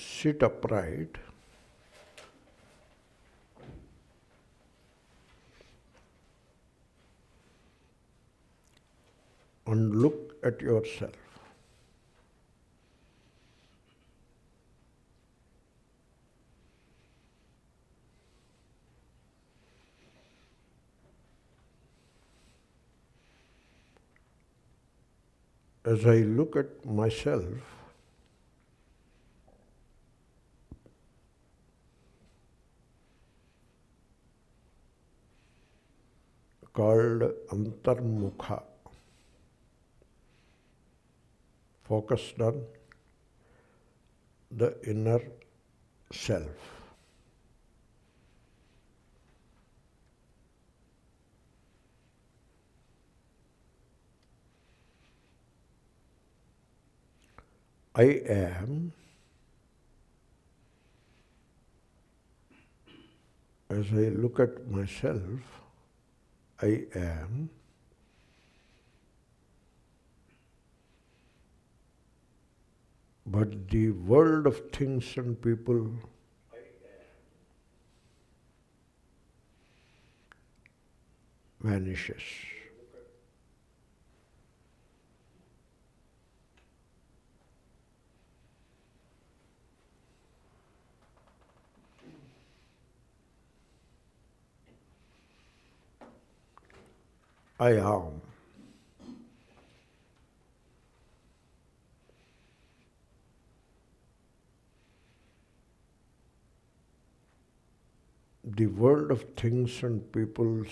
Sit upright and look at yourself. As I look at myself, called antarmukha, focused on the inner self. I am, as I look at myself, I am, but the world of things and people vanishes. I am. The world of things and peoples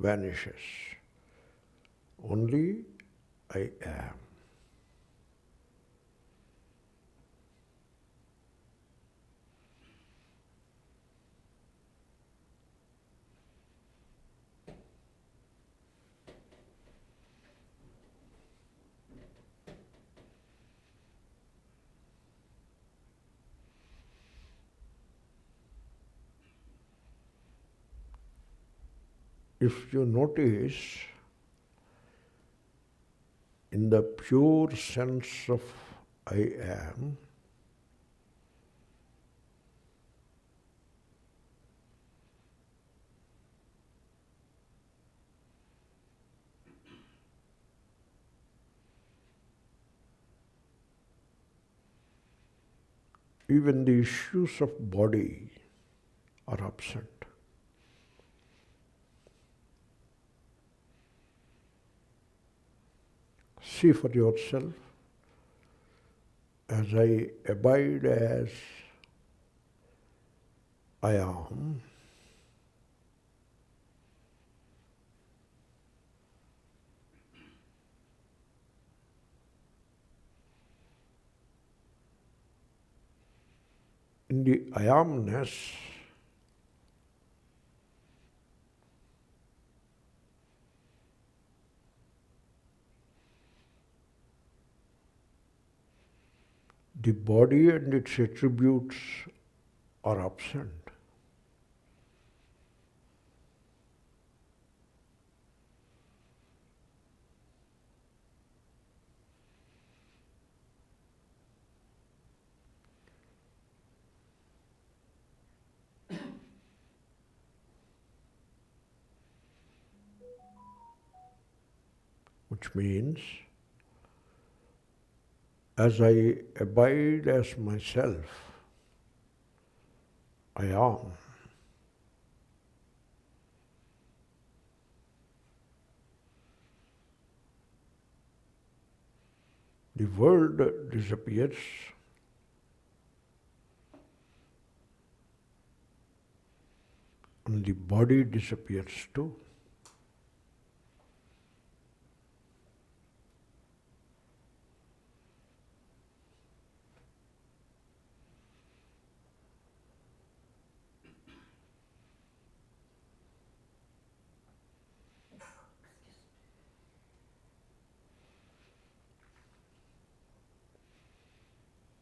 vanishes. Only I am. If you notice, in the pure sense of I am, even the issues of body are absent. See for yourself, as I abide as I am, in the I amness, the body and its attributes are absent. Which means, as I abide as myself, I am. The world disappears, and the body disappears too.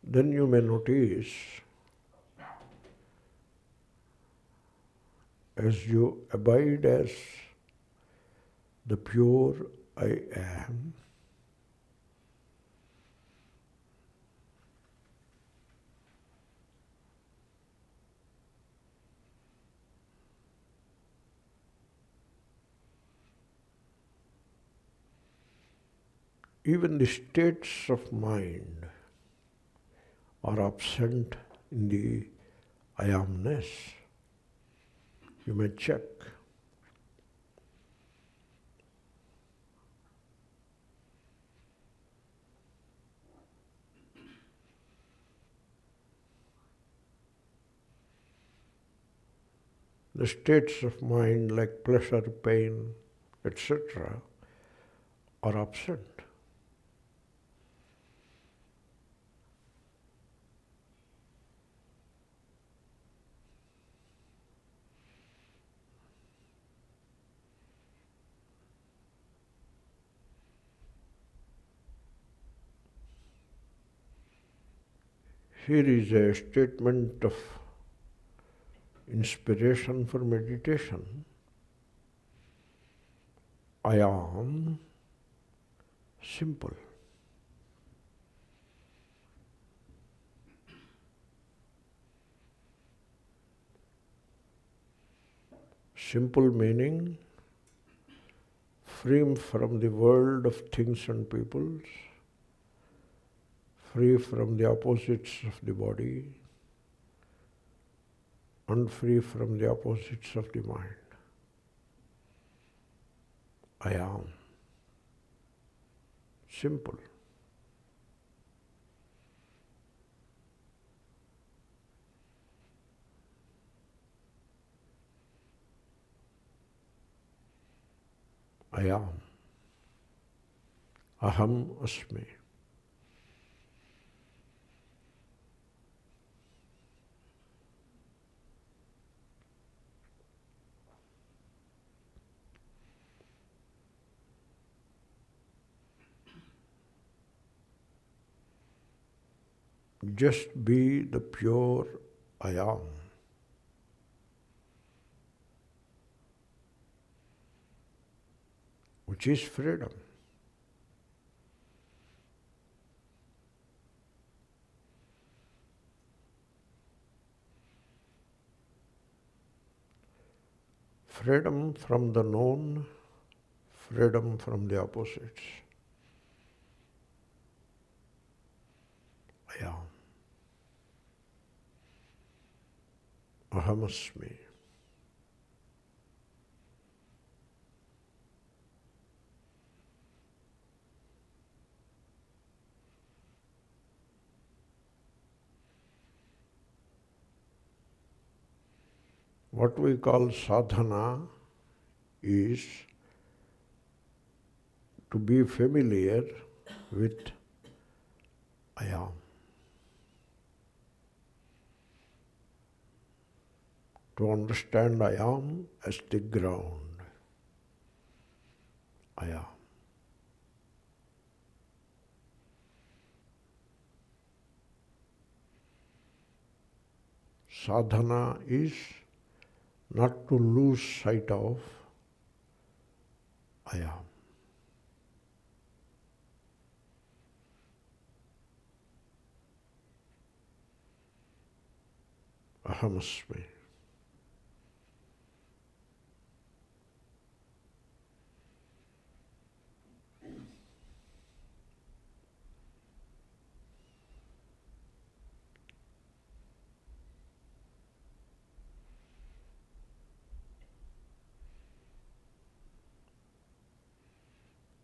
Then you may notice as you abide as the pure I am, even the states of mind are absent in the I amness. You may check. The states of mind like pleasure, pain, etc. are absent. Here is a statement of inspiration for meditation. I am simple. Simple meaning free from the world of things and peoples, free from the opposites of the body, and free from the opposites of the mind. I am simple. I am. Aham asmi. Just be the pure I am. Which is freedom. Freedom from the known, freedom from the opposites. I am. Ahamasmi. What we call sadhana is to be familiar with I am. To understand I am as the ground. I am. Sadhana is not to lose sight of I am. Ahamasmi.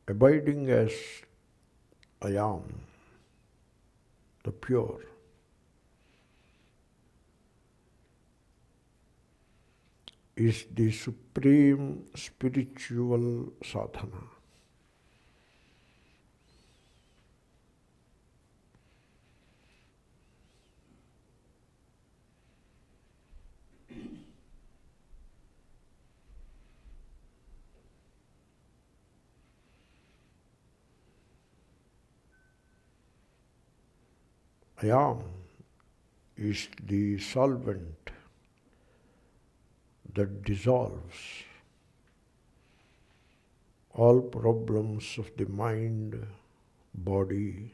Abiding as I am, the pure, is the supreme spiritual sadhana. I am is the solvent, that dissolves all problems of the mind, body,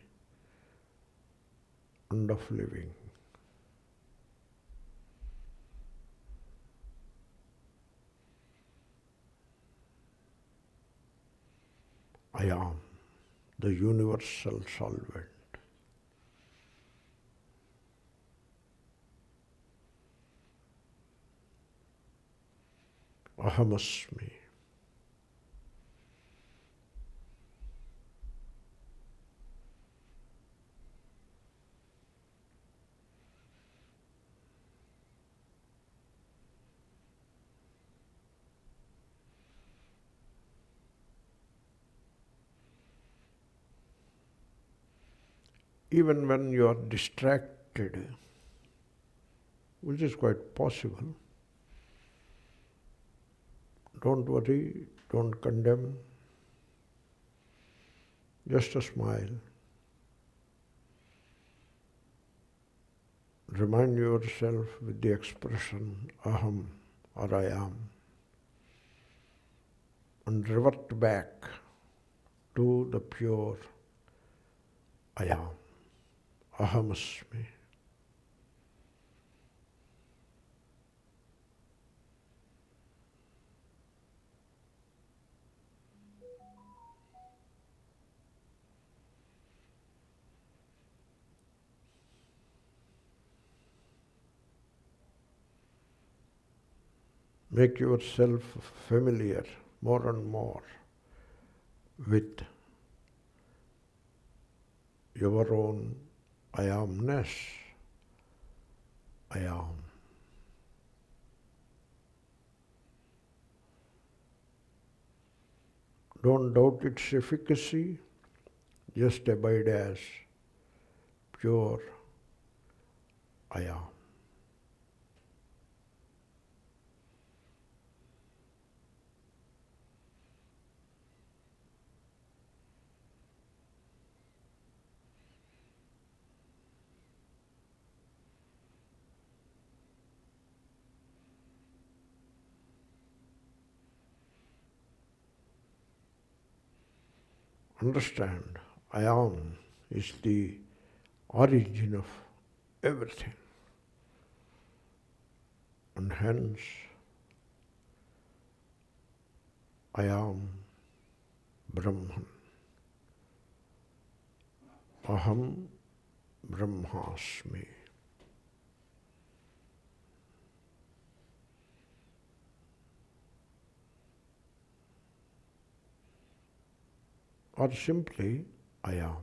and of living. I am the universal solvent. Ahamasmi. Even when you are distracted, which is quite possible, don't worry, don't condemn, just a smile. Remind yourself with the expression aham or I am, and revert back to the pure I am, ahamasmi. Make yourself familiar more and more with your own I amness. I am. Don't doubt its efficacy, just abide as pure I am. Understand, I am is the origin of everything, and hence I am Brahman. Aham Brahmasmi. Or simply, I am.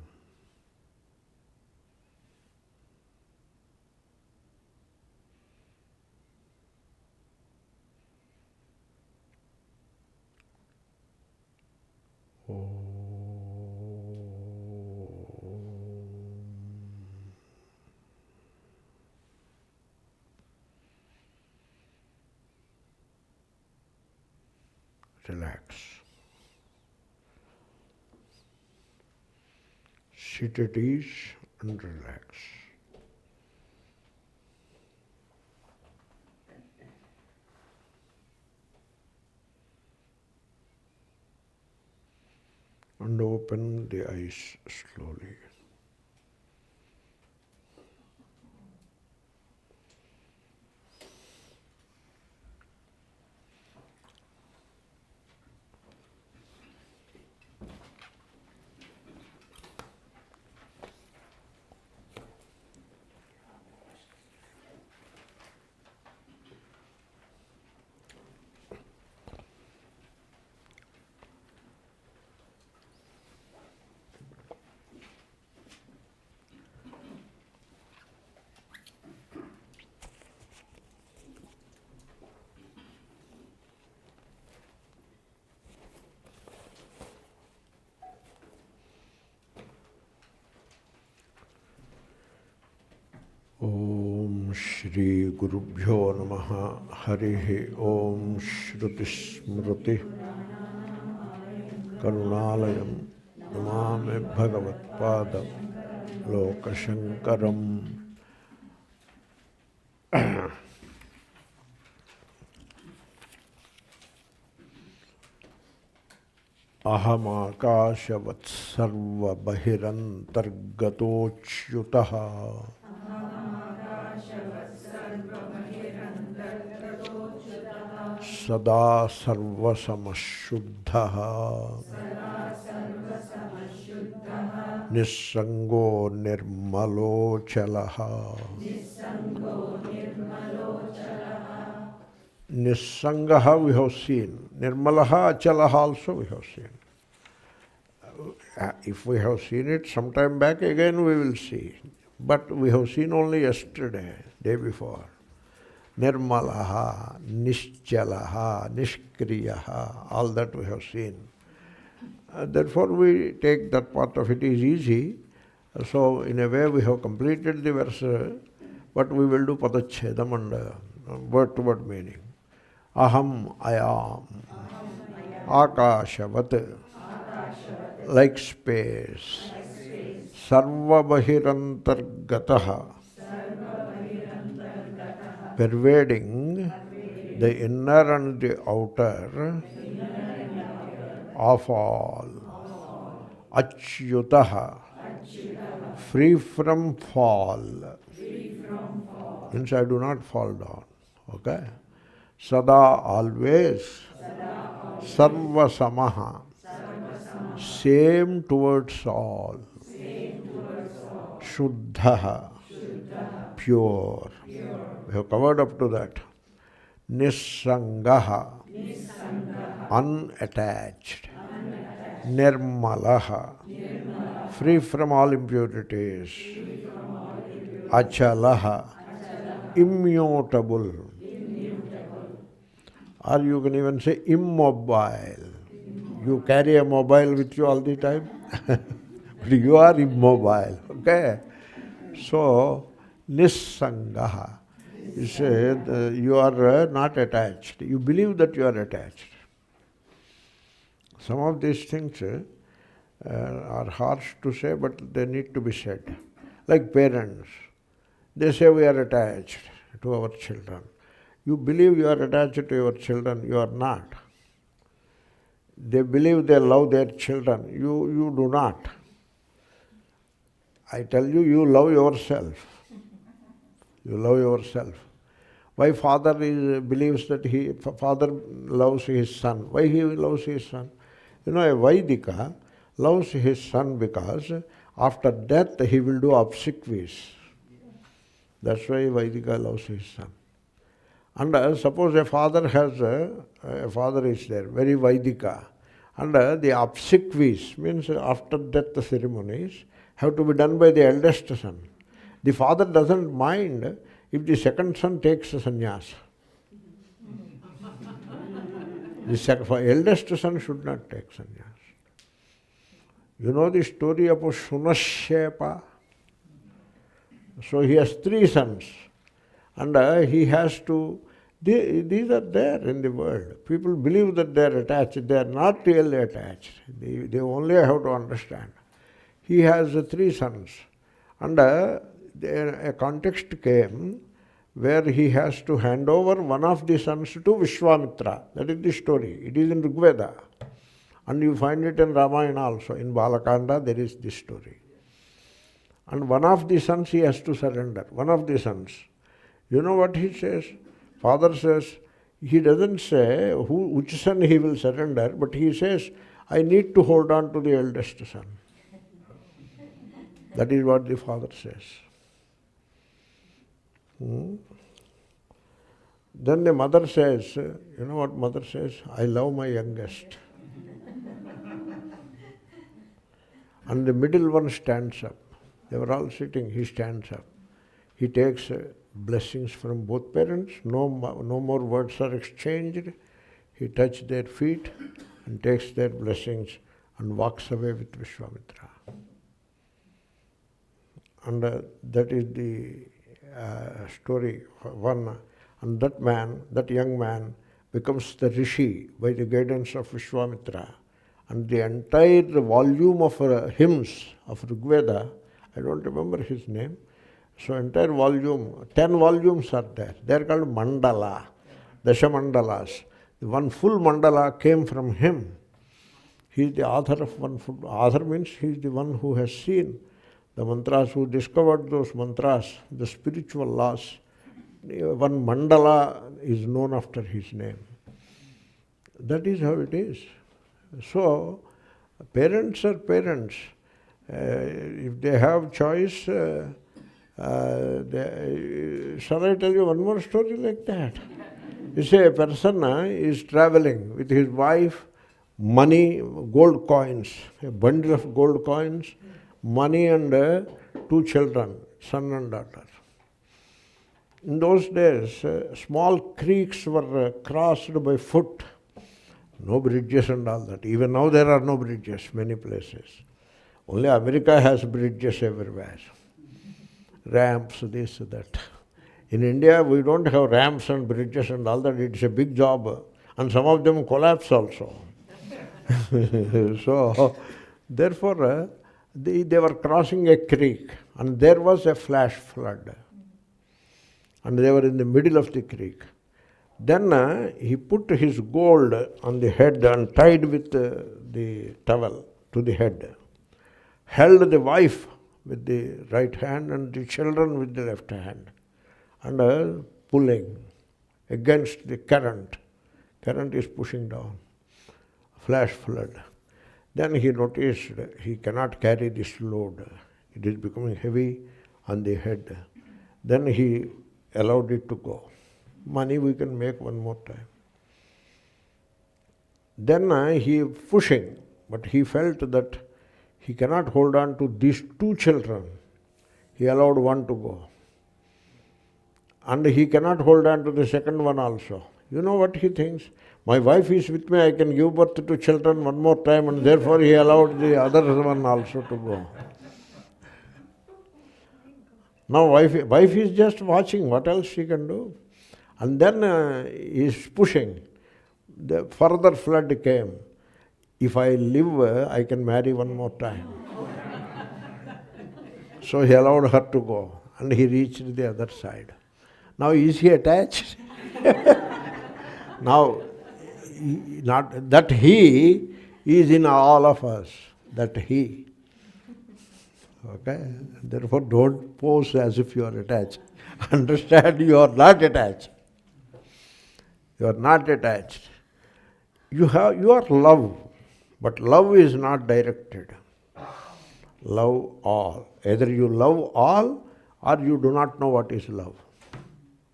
Relax. Sit at ease and relax. And open the eyes slowly. Om Shri Gurubhyo Namaha Harihi Om Shruti Smriti Karunalayam Namami Bhagavat Padam Lokashankaram. ahamākāśavatsarvabahirantargato'cyutaḥ sadā sarvasamaḥ śuddhah niḥsaṅgo nirmalo'calaḥ. Niḥsaṅgaha we have seen. Nirmalaha, achalaha also we have seen. If we have seen it sometime back, again we will see. But we have seen only yesterday, day before. Nirmalaha, nischalaha, nishkriyaha, all that we have seen. Therefore we take that part of it is easy. So in a way we have completed the verse, but we will do padachedam and word-to-word meaning. Aham, I am. Ākāśavat, like space. Sarvabahirantargato'cyutaḥ, pervading the inner and the outer of all. Achyutaḥ, free from fall. Means I do not fall down. Okay? Sadā, always. Sarvasamaḥ, same towards all. Śuddho, pure. We have covered up to that. niḥsaṅgah, unattached. Nirmalo'calaḥ, free from all impurities. Acalaḥ, immutable. Or you can even say immobile. You carry a mobile with you all the time. But you are immobile. Okay? So, niḥsaṅgah. You say you are not attached. You believe that you are attached. Some of these things are harsh to say, but they need to be said. Like parents. They say we are attached to our children. You believe you are attached to your children. You are not. They believe they love their children. You do not. I tell you, you love yourself. You love yourself. Why father believes that father loves his son? Why he loves his son? You know, a Vaidika loves his son because after death he will do obsequies. That's why Vaidika loves his son. And suppose a father has a father is there, very Vaidika, and the obsequies, means after death ceremonies, have to be done by the eldest son. The father doesn't mind if the second son takes a sannyas. The eldest son should not take sannyas. You know the story of Shunashepa? So he has 3 sons, and he has to. These are there in the world. People believe that they are attached. They are not really attached. They only have to understand. He has 3 sons, and a context came where he has to hand over one of the sons to Vishwamitra. That is the story. It is in Rigveda. And you find it in Ramayana also. In Balakanda there is this story. And one of the sons he has to surrender. One of the sons. You know what he says? Father says, he doesn't say which son he will surrender, but he says, I need to hold on to the eldest son. That is what the father says. Then the mother says, you know what mother says? I love my youngest. And the middle one stands up. They were all sitting, he stands up. He takes blessings from both parents, no more words are exchanged. He touches their feet and takes their blessings and walks away with Vishwamitra. And that is the story one. And that young man becomes the rishi by the guidance of Vishwamitra. And the entire volume of hymns of Rigveda, I don't remember his name, so entire volume, 10 volumes are there. They are called mandala, Dasha mandalas. One full mandala came from him. He is the author of one foot. Author means he is the one who has seen the mantras, who discovered those mantras, the spiritual laws. One mandala is known after his name. That is how it is. So, parents are parents. If they have choice, shall I tell you one more story like that? You say a person is traveling with his wife, money, gold coins, a bundle of gold coins, money and 2 children, son and daughter. In those days, small creeks were crossed by foot. No bridges and all that. Even now there are no bridges, many places. Only America has bridges everywhere. Ramps, this, that. In India, we don't have ramps and bridges and all that. It's a big job. And some of them collapse also. So, therefore, they were crossing a creek. And there was a flash flood. And they were in the middle of the creek. Then he put his gold on the head and tied with the towel to the head. Held the wife with the right hand and the children with the left hand. And pulling against the current. Current is pushing down. Flash flood. Then he noticed he cannot carry this load. It is becoming heavy on the head. Then he allowed it to go. Money we can make one more time. Then he pushing, but he felt that he cannot hold on to these 2 children. He allowed one to go. And he cannot hold on to the second one also. You know what he thinks? My wife is with me, I can give birth to children one more time, and therefore he allowed the other one also to go. Now wife is just watching, what else she can do? And then he is pushing. The further flood came. If I live, I can marry one more time. So he allowed her to go, and he reached the other side. Now is he attached? Now, not that he is in all of us, that he. Okay? Therefore, don't pose as if you are attached. Understand you are not attached. You are not attached. You are love, but love is not directed. Love all. Either you love all or you do not know what is love.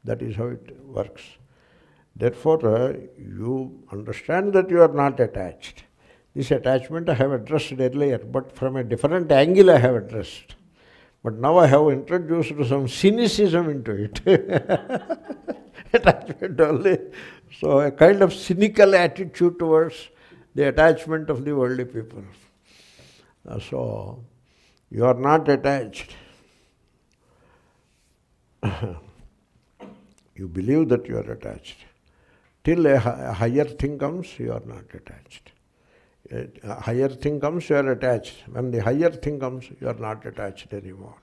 That is how it works. Therefore, you understand that you are not attached. This attachment I have addressed earlier, but from a different angle I have addressed. But now I have introduced some cynicism into it. Attachment only. So a kind of cynical attitude towards the attachment of the worldly people. So you are not attached. You believe that you are attached. Till a higher thing comes, you are not attached. A higher thing comes, you are attached. When the higher thing comes, you are not attached anymore.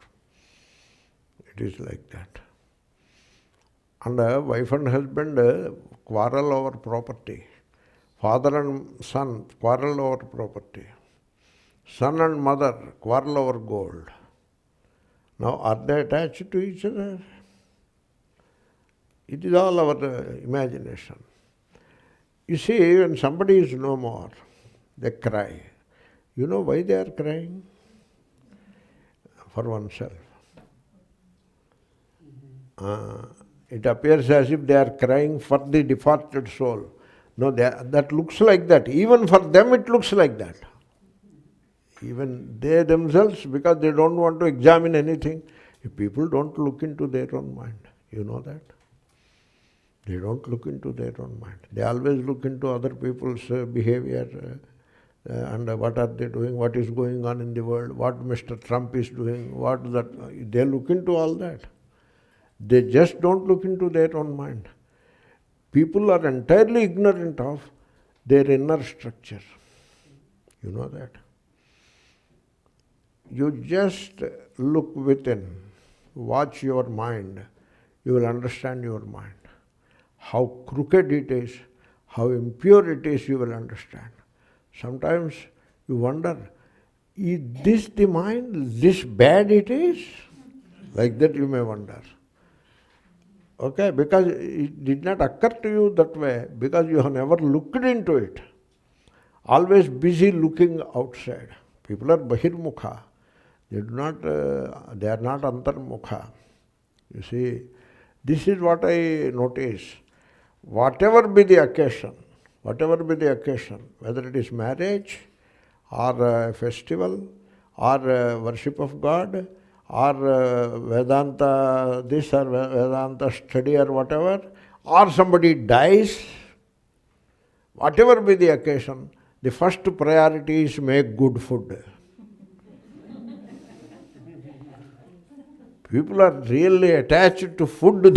It is like that. And wife and husband quarrel over property. Father and son quarrel over property. Son and mother quarrel over gold. Now, are they attached to each other? It is all our imagination. You see, when somebody is no more, they cry. You know why they are crying? For oneself. It appears as if they are crying for the departed soul. No, that looks like that. Even for them it looks like that. Even they themselves, because they don't want to examine anything. If people don't look into their own mind, you know that. They don't look into their own mind. They always look into other people's behavior and what are they doing, what is going on in the world, what Mr. Trump is doing, what that. They look into all that. They just don't look into their own mind. People are entirely ignorant of their inner structure. You know that. You just look within, watch your mind, you will understand your mind. How crooked it is, how impure it is, you will understand. Sometimes you wonder, is this the mind, this bad it is? Like that you may wonder. Okay, because it did not occur to you that way, because you have never looked into it. Always busy looking outside. People are bahirmukha. They are not antarmukha. You see, this is what I notice. Whatever be the occasion, whether it is marriage, or a festival, or worship of God, or Vedanta this or Vedanta study or whatever, or somebody dies, whatever be the occasion, the first priority is make good food. People are really attached to food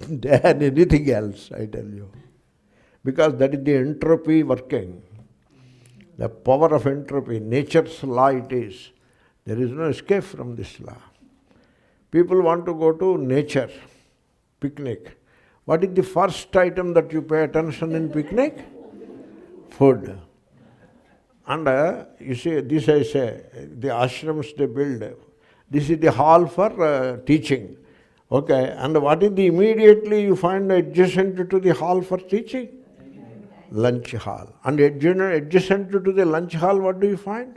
than anything else, I tell you. Because that is the entropy working. The power of entropy, nature's law it is. There is no escape from this law. People want to go to nature, picnic. What is the first item that you pay attention in picnic? Food. And you see, this I say, the ashrams they build, this is the hall for teaching. Okay, and what is the immediately you find adjacent to the hall for teaching? Lunch hall. And adjacent to the lunch hall, what do you find?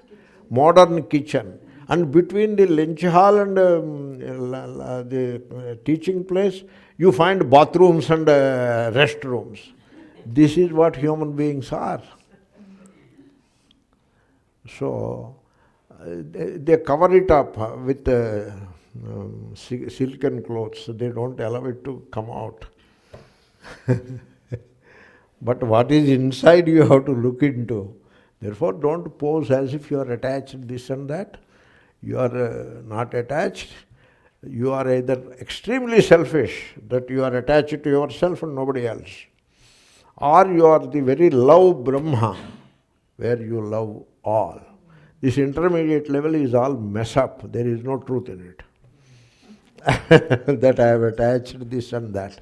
Modern kitchen. And between the lunch hall and the teaching place, you find bathrooms and restrooms. This is what human beings are. So, they cover it up with silken clothes. They don't allow it to come out. But what is inside you have to look into. Therefore, don't pose as if you are attached this and that. You are not attached. You are either extremely selfish, that you are attached to yourself and nobody else, or you are the very love Brahma, where you love all. This intermediate level is all mess up. There is no truth in it. That I have attached this and that.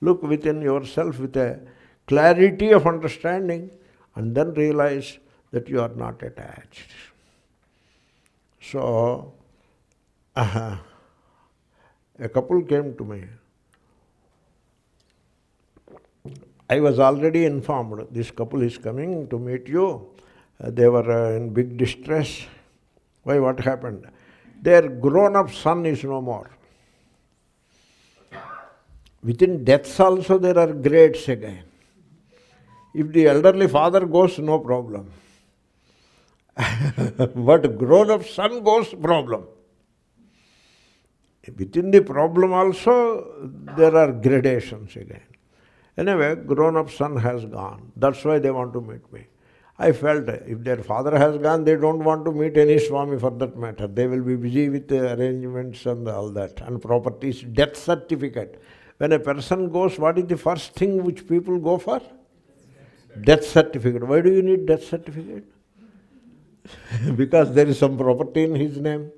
Look within yourself with a clarity of understanding and then realize that you are not attached. So, a couple came to me. I was already informed, this couple is coming to meet you. They were in big distress. Why, what happened? Their grown-up son is no more. Within deaths also there are grades again. If the elderly father goes, no problem. But grown-up son goes, problem. Within the problem also, there are gradations again. Anyway, grown-up son has gone. That's why they want to meet me. I felt if their father has gone, they don't want to meet any Swami for that matter. They will be busy with the arrangements and all that, and properties, death certificate. When a person goes, what is the first thing which people go for? Death certificate. Why do you need death certificate? Because there is some property in his name,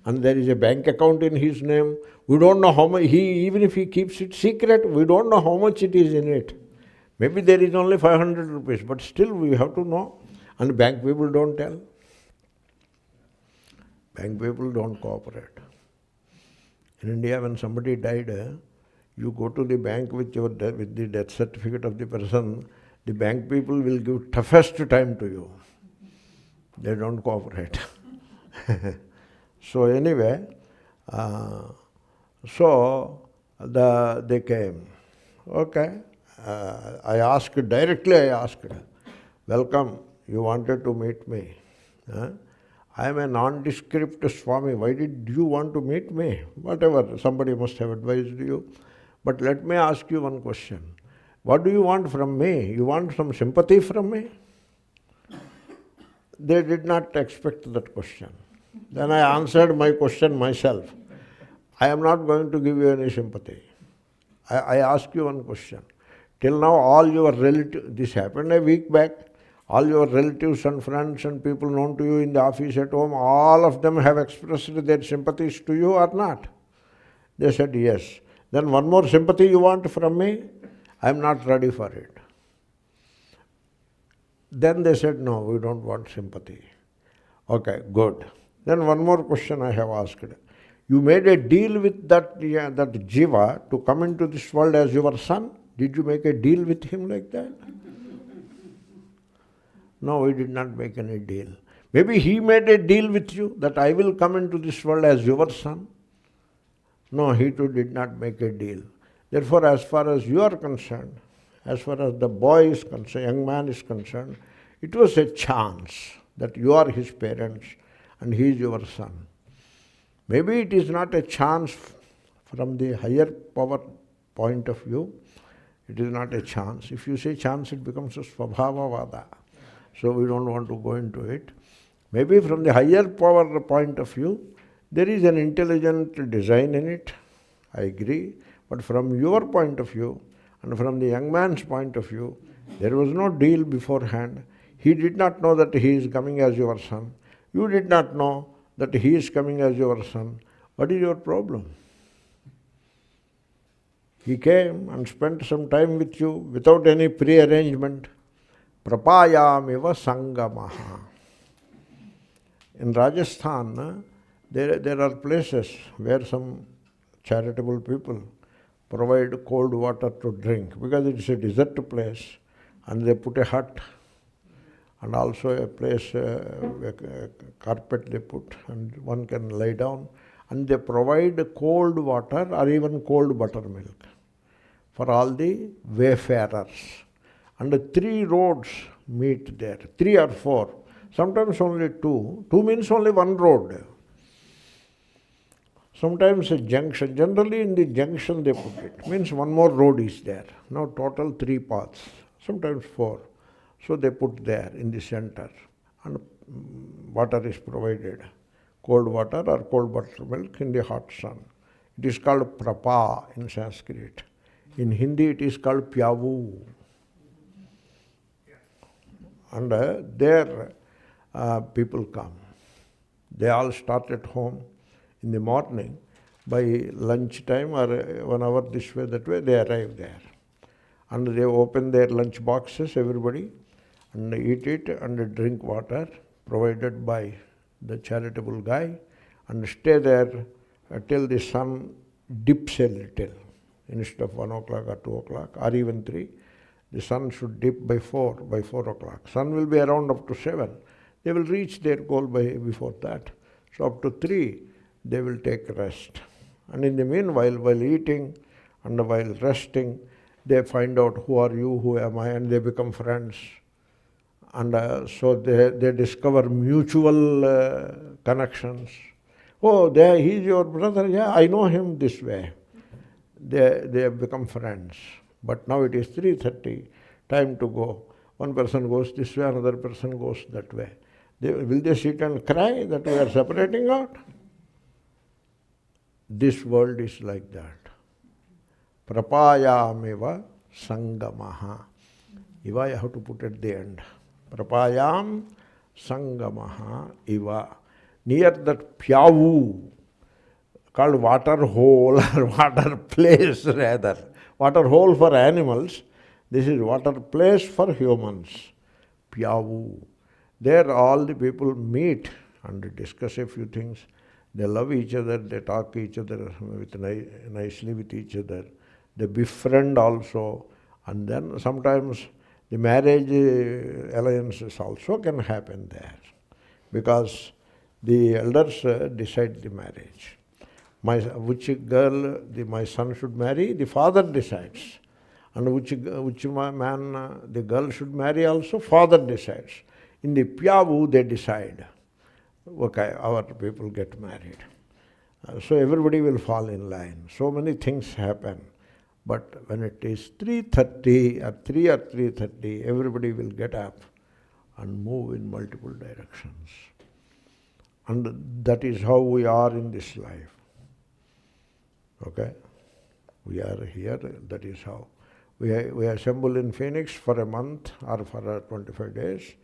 and there is a bank account in his name. We don't know how much, even if he keeps it secret, we don't know how much it is in it. Maybe there is only 500 rupees, but still we have to know. And bank people don't tell. Bank people don't cooperate. In India, when somebody died, you go to the bank with the death certificate of the person, the bank people will give toughest time to you. They don't cooperate. So anyway, they came. Okay. I asked, welcome, you wanted to meet me. I am a nondescript Swami. Why did you want to meet me? Whatever, somebody must have advised you. But let me ask you one question. What do you want from me? You want some sympathy from me? They did not expect that question. Then I answered my question myself. I am not going to give you any sympathy. I ask you one question. Till now, all your relatives, this happened a week back, all your relatives and friends and people known to you in the office, at home, all of them have expressed their sympathies to you or not? They said yes. Then one more sympathy you want from me? I am not ready for it. Then they said, no, we don't want sympathy. Okay, good. Then one more question I have asked. You made a deal with that jiva to come into this world as your son? Did you make a deal with him like that? No, we did not make any deal. Maybe he made a deal with you that I will come into this world as your son. No, he too did not make a deal. Therefore, as far as you are concerned, as far as the boy is concerned, young man is concerned, it was a chance that you are his parents and he is your son. Maybe it is not a chance from the higher power point of view. It is not a chance. If you say chance, it becomes a svabhavavada. So we don't want to go into it. Maybe from the higher power point of view, there is an intelligent design in it. I agree. But from your point of view, and from the young man's point of view, there was no deal beforehand. He did not know that he is coming as your son. You did not know that he is coming as your son. What is your problem? He came and spent some time with you without any pre-arrangement. Prapayamiva sangamaha. In Rajasthan, there are places where some charitable people provide cold water to drink because it is a desert place, and they put a hut and also a place, a carpet they put, and one can lie down, and they provide cold water or even cold buttermilk for all the wayfarers. And 3 roads meet there, 3 or 4, sometimes only 2. 2 means only one road. Sometimes a junction, generally in the junction they put it, means one more road is there. Now total 3 paths, sometimes 4. So they put there in the center, and water is provided, cold water or cold buttermilk in the hot sun. It is called prapa in Sanskrit. In Hindi it is called pyavu. And there people come. They all start at home in the morning. By lunch time or 1 hour this way, that way, they arrive there. And they open their lunch boxes, everybody, and eat it and drink water provided by the charitable guy, and stay there till the sun dips a little. Instead of 1 o'clock or 2 o'clock or even 3, the sun should dip by 4 o'clock. Sun will be around up to 7. They will reach their goal before that. So up to 3, they will take rest. And in the meanwhile, while eating and while resting, they find out who are you, who am I, and they become friends. And so they discover mutual connections. Oh, he is your brother. Yeah, I know him this way. They have become friends. But now it is 3:30, time to go. One person goes this way, another person goes that way. Will they sit and cry that we are separating out? This world is like that. Prapayamiva sangamaha. Iva you have to put at the end. Prapayam sangamaha iva. Near that pyavu, called water hole or water place rather. Water hole for animals. This is water place for humans. Pyavu. There all the people meet and discuss a few things. They love each other, they talk each other nicely with each other. They befriend also. And then sometimes the marriage alliances also can happen there, because the elders decide the marriage. Which girl my son should marry, the father decides. And which man the girl should marry also, father decides. In the pyavu they decide. Okay, our people get married. So everybody will fall in line. So many things happen. But when it is 3:30 or 3 or 3:30, everybody will get up and move in multiple directions. And that is how we are in this life. Okay? We are here, that is how. We assemble in Phoenix for a month or for 25 days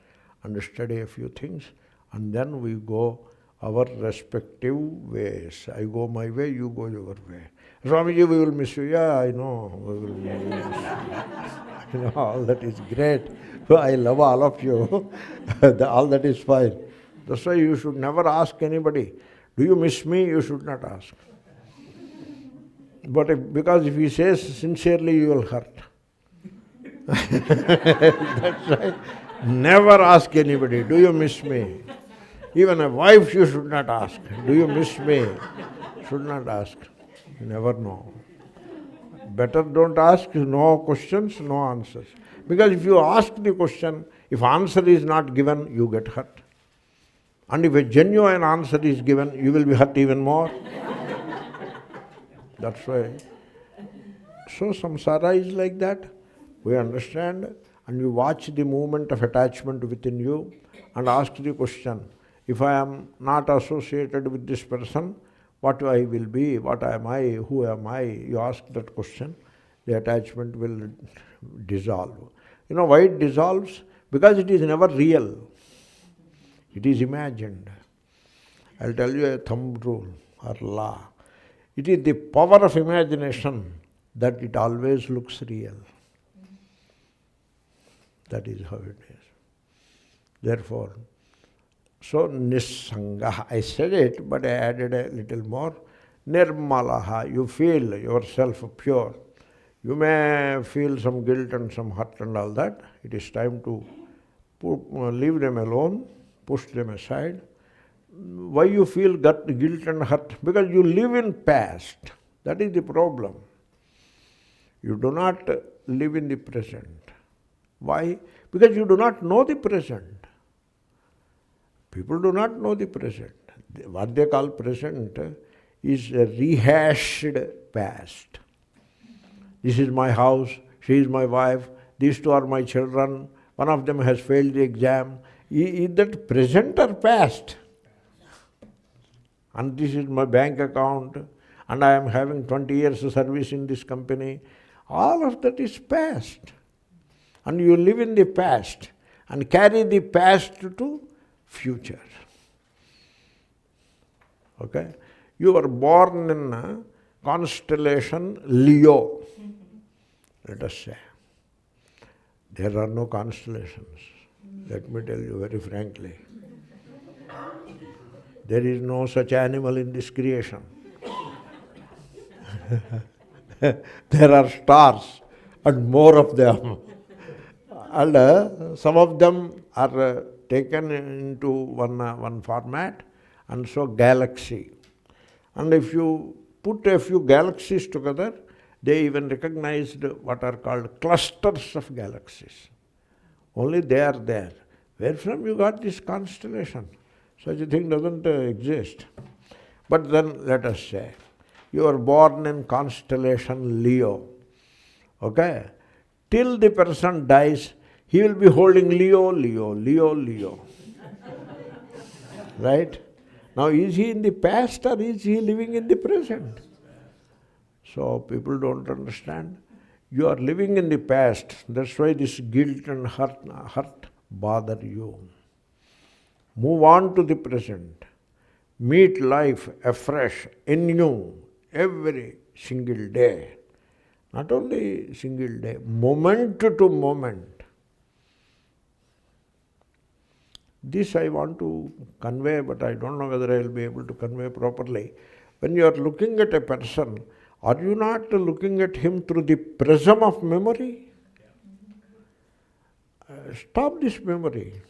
and study a few things, and then we go our respective ways. I go my way, you go your way. Swamiji, we will miss you. Yeah, I know. We will miss you. All that is great. I love all of you. All that is fine. That's why you should never ask anybody, do you miss me? You should not ask. But because if he says sincerely, you will hurt. That's right. Never ask anybody, do you miss me? Even a wife you should not ask, do you miss me? Should not ask. You never know. Better don't ask, no questions, no answers. Because if you ask the question, if answer is not given, you get hurt. And if a genuine answer is given, you will be hurt even more. That's why. So samsara is like that. We understand, and you watch the movement of attachment within you and ask the question, if I am not associated with this person, what I will be, what am I, who am I? You ask that question, the attachment will dissolve. You know why it dissolves? Because it is never real. It is imagined. I'll tell you a thumb rule or law. It is the power of imagination that it always looks real. That is how it is. Therefore, so niḥsaṅga, I said it, but I added a little more. Nirmalo'calaḥ, you feel yourself pure. You may feel some guilt and some hurt and all that. It is time to leave them alone, push them aside. Why you feel guilt and hurt? Because you live in past. That is the problem. You do not live in the present. Why? Because you do not know the present. People do not know the present. What they call present is a rehashed past. This is my house, she is my wife, these two are my children, one of them has failed the exam. Is that present or past? And this is my bank account, and I am having 20 years of service in this company. All of that is past. And you live in the past and carry the past to future. Okay? You were born in a constellation Leo, let us say. There are no constellations. Let me tell you very frankly. There is no such animal in this creation. There are stars, and more of them. And some of them are taken into one format, and so galaxy. And if you put a few galaxies together, they even recognized what are called clusters of galaxies. Only they are there. Where from you got this constellation? Such a thing doesn't exist. But then let us say, you are born in constellation Leo. Okay? Till the person dies, he will be holding Leo, Leo, Leo, Leo. Right? Now, is he in the past or is he living in the present? So people don't understand. You are living in the past. That's why this guilt and hurt bother you. Move on to the present. Meet life afresh, anew, every single day. Not only single day, moment to moment. This I want to convey, but I don't know whether I will be able to convey properly. When you are looking at a person, are you not looking at him through the prism of memory? Stop this memory.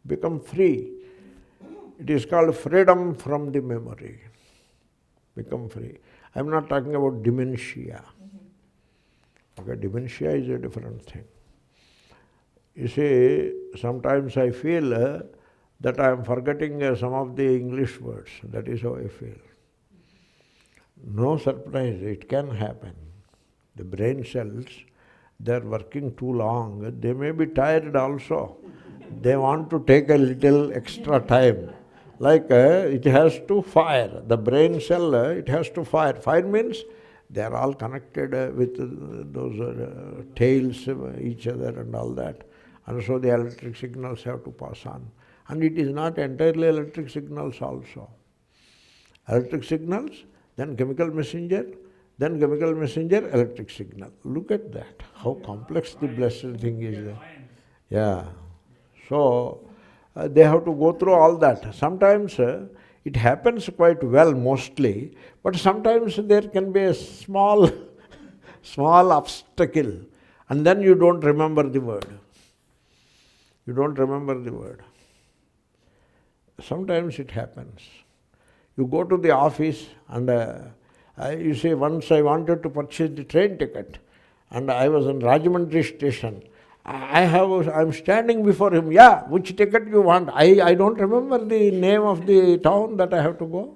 Become free. It is called freedom from the memory. Become free. I am not talking about dementia. Okay, dementia is a different thing. You see, sometimes I feel that I am forgetting some of the English words. That is how I feel. No surprise, it can happen. The brain cells, they are working too long. They may be tired also. They want to take a little extra time. Like it has to fire. The brain cell, it has to fire. Fire means they are all connected with those tails, each other and all that. And so the electric signals have to pass on. And it is not entirely electric signals also. Electric signals, then chemical messenger, Then chemical messenger, electric signal. Look at that, how complex the blessed thing is. Yeah. So, they have to go through all that. Sometimes it happens quite well mostly, but sometimes there can be a small, small obstacle, and then you don't remember the word. You don't remember the word. Sometimes it happens. You go to the office and you say, once I wanted to purchase the train ticket and I was in Rajahmundry station. I'm standing before him. Yeah, which ticket you want? I don't remember the name of the town that I have to go.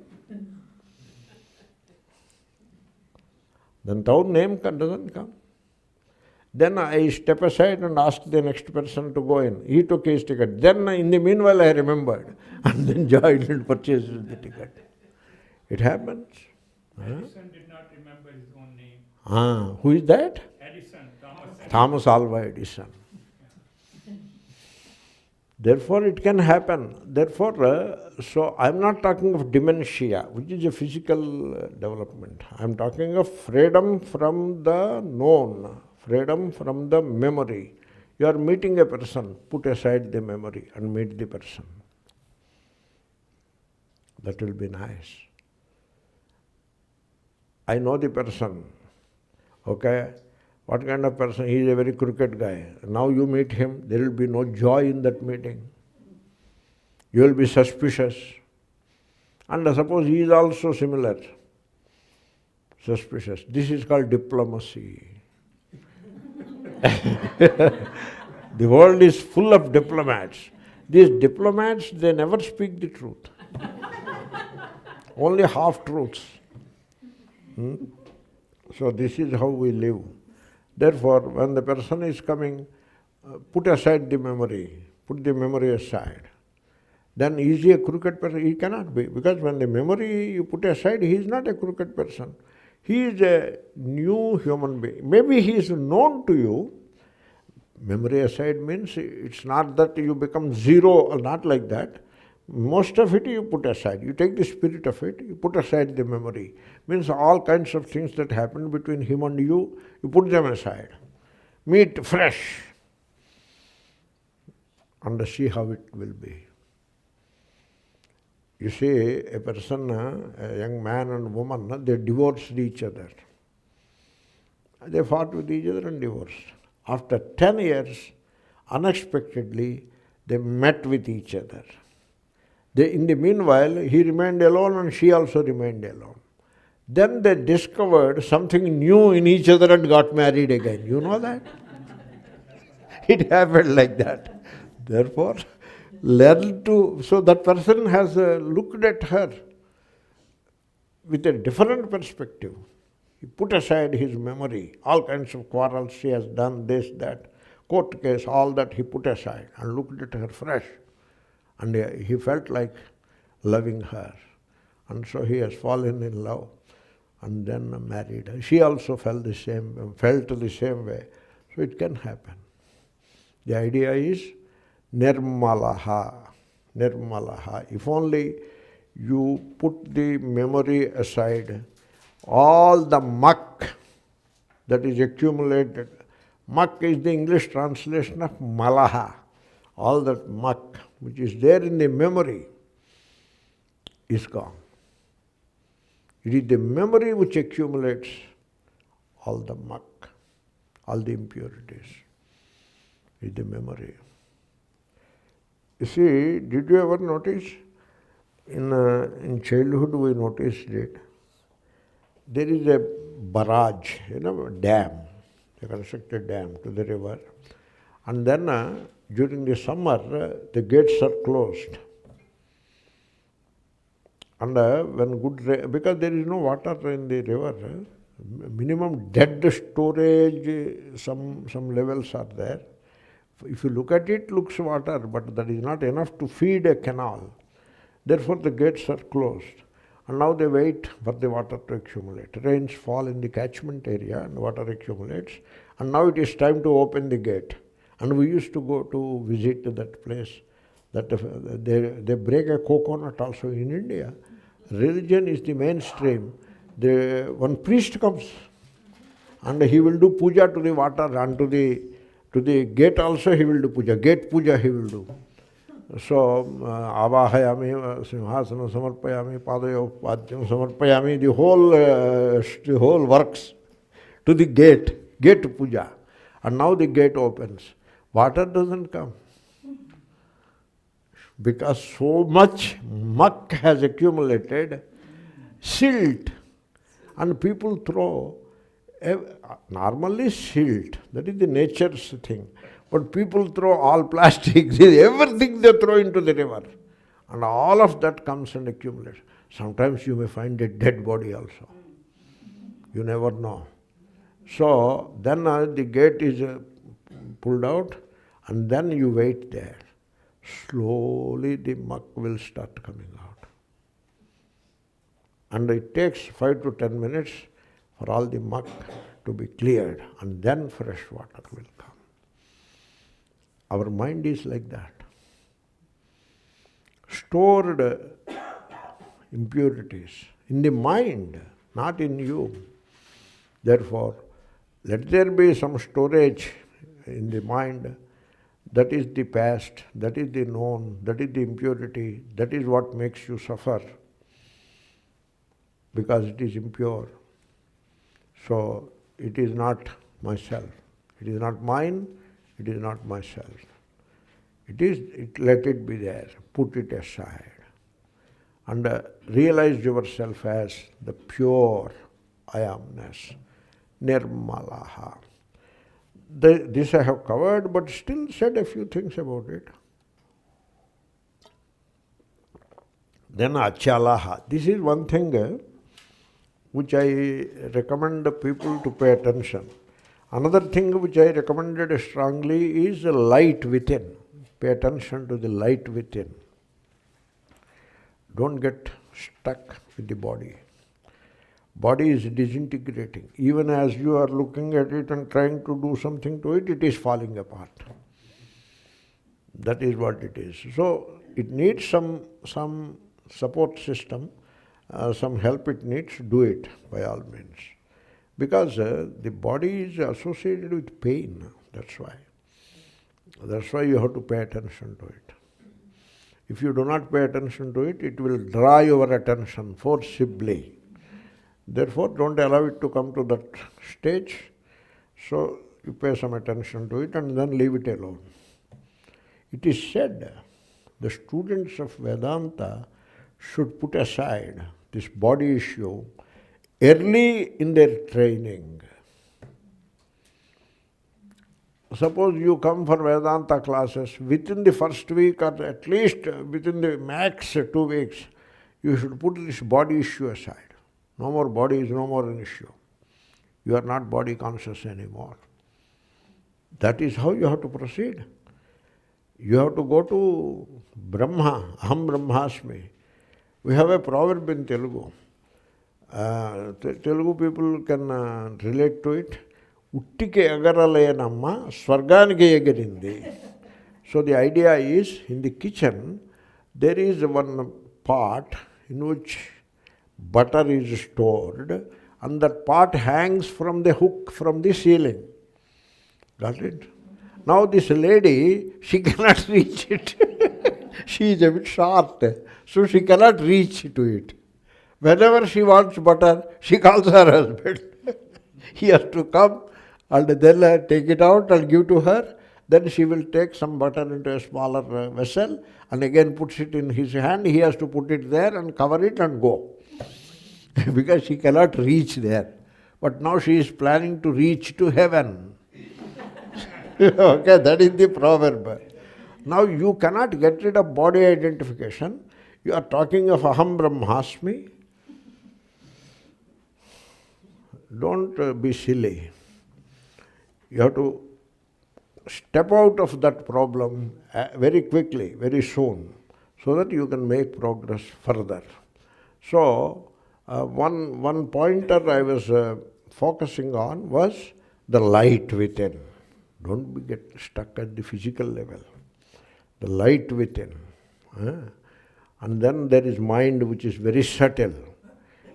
Then town name doesn't come. Then I step aside and ask the next person to go in. He took his ticket. Then in the meanwhile I remembered and then joined and purchased the ticket. It happens. Edison did not remember his own name. Who is that? Edison, Thomas Alva Edison. Therefore, it can happen. Therefore, so I'm not talking of dementia, which is a physical development. I'm talking of freedom from the known, freedom from the memory. You are meeting a person, put aside the memory and meet the person. That will be nice. I know the person. Okay? What kind of person? He is a very crooked guy. Now you meet him, there will be no joy in that meeting. You will be suspicious. And suppose he is also similar. Suspicious. This is called diplomacy. The world is full of diplomats. These diplomats, they never speak the truth. Only half-truths. So this is how we live. Therefore, when the person is coming, put aside the memory, put the memory aside. Then is he a crooked person? He cannot be, because when the memory you put aside, he is not a crooked person. He is a new human being. Maybe he is known to you. Memory aside means it's not that you become zero, or not like that. Most of it you put aside. You take the spirit of it, you put aside the memory. Means all kinds of things that happened between him and you put them aside. Meet fresh and see how it will be. You see, a person, a young man and woman, they divorced each other. They fought with each other and divorced. After 10 years, unexpectedly, they met with each other. In the meanwhile, he remained alone and she also remained alone. Then they discovered something new in each other and got married again. You know that? It happened like that. Therefore, learn to... So that person has looked at her with a different perspective. He put aside his memory. All kinds of quarrels she has done, this, that, court case, all that he put aside and looked at her fresh. And he felt like loving her. And so he has fallen in love and then married her. She also felt the same way. So it can happen. The idea is nirmalo'calaḥ. If only you put the memory aside, all the muck that is accumulated. Muck is the English translation of malaha. All that muck which is there in the memory is gone. It is the memory which accumulates all the muck, all the impurities. It is the memory. You see, did you ever notice, in childhood we noticed it, there is a barrage, a dam, a constructed dam to the river, and then during the summer, the gates are closed. And because there is no water in the river, minimum dead storage, some levels are there. If you look at it, it looks water, but that is not enough to feed a canal. Therefore, the gates are closed. And now they wait for the water to accumulate. Rains fall in the catchment area and water accumulates. And now it is time to open the gate. And we used to go to visit that place. That they break a coconut also in India. Religion is the mainstream. one priest comes and he will do puja to the water, and to the gate also he will do puja. Gate puja he will do. So, avahayami, simhasana samarpayami, padayo padyam samarpayami, the whole works to the gate puja. And now the gate opens. Water doesn't come. Because so much muck has accumulated, silt, and people throw, normally silt, that is the nature's thing. But people throw all plastics, everything they throw into the river. And all of that comes and accumulates. Sometimes you may find a dead body also. You never know. So then the gate is pulled out, and then you wait there. Slowly the muck will start coming out. And it takes 5 to 10 minutes for all the muck to be cleared, and then fresh water will come. Our mind is like that. Stored impurities in the mind, not in you. Therefore, let there be some storage in the mind. That is the past, that is the known, that is the impurity, that is what makes you suffer, because it is impure. So it is not myself. It is not mine, it is not myself. Let it be there, put it aside. And realize yourself as the pure I amness, nirmalo'calaḥ. This I have covered, but still said a few things about it. Then acalaḥ. This is one thing which I recommend people to pay attention. Another thing which I recommended strongly is the light within. Pay attention to the light within. Don't get stuck with the body. Body is disintegrating. Even as you are looking at it and trying to do something to it, it is falling apart. That is what it is. So it needs some support system, some help it needs, do it by all means. Because the body is associated with pain, that's why. That's why you have to pay attention to it. If you do not pay attention to it, it will draw your attention forcibly. Therefore, don't allow it to come to that stage. So you pay some attention to it and then leave it alone. It is said the students of Vedanta should put aside this body issue early in their training. Suppose you come for Vedanta classes, within the first week or at least within the max 2 weeks, you should put this body issue aside. No more body is no more an issue. You are not body conscious anymore. That is how you have to proceed. You have to go to Brahma, aham brahmasmi. We have a proverb in Telugu. Telugu people can relate to it. Uttike agaraleyanamma swarganike egarindi. So the idea is, in the kitchen, there is one pot in which butter is stored, and that pot hangs from the hook from the ceiling. Got it? Now this lady, she cannot reach it. She is a bit short, so she cannot reach to it. Whenever she wants butter, she calls her husband. He has to come and then take it out and give to her. Then she will take some butter into a smaller vessel and again puts it in his hand. He has to put it there and cover it and go. Because she cannot reach there. But now she is planning to reach to heaven. Okay, that is the proverb. Now you cannot get rid of body identification. You are talking of aham brahmasmi. Don't be silly. You have to step out of that problem very quickly, very soon, so that you can make progress further. So, one pointer I was focusing on was the light within. Don't get stuck at the physical level. The light within. And then there is mind which is very subtle.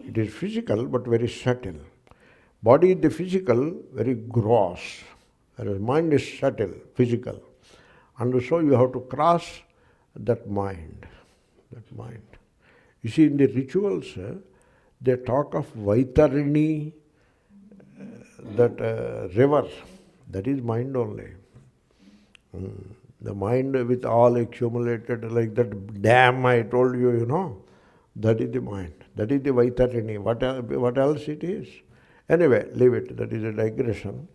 It is physical but very subtle. Body is the physical, very gross, whereas mind is subtle, physical. And so you have to cross that mind. You see, in the rituals, they talk of Vaitarini, that river, that is mind only. The mind with all accumulated, like that dam I told you, you know, that is the mind. That is the Vaitarini. What else it is? Anyway, leave it. That is a digression.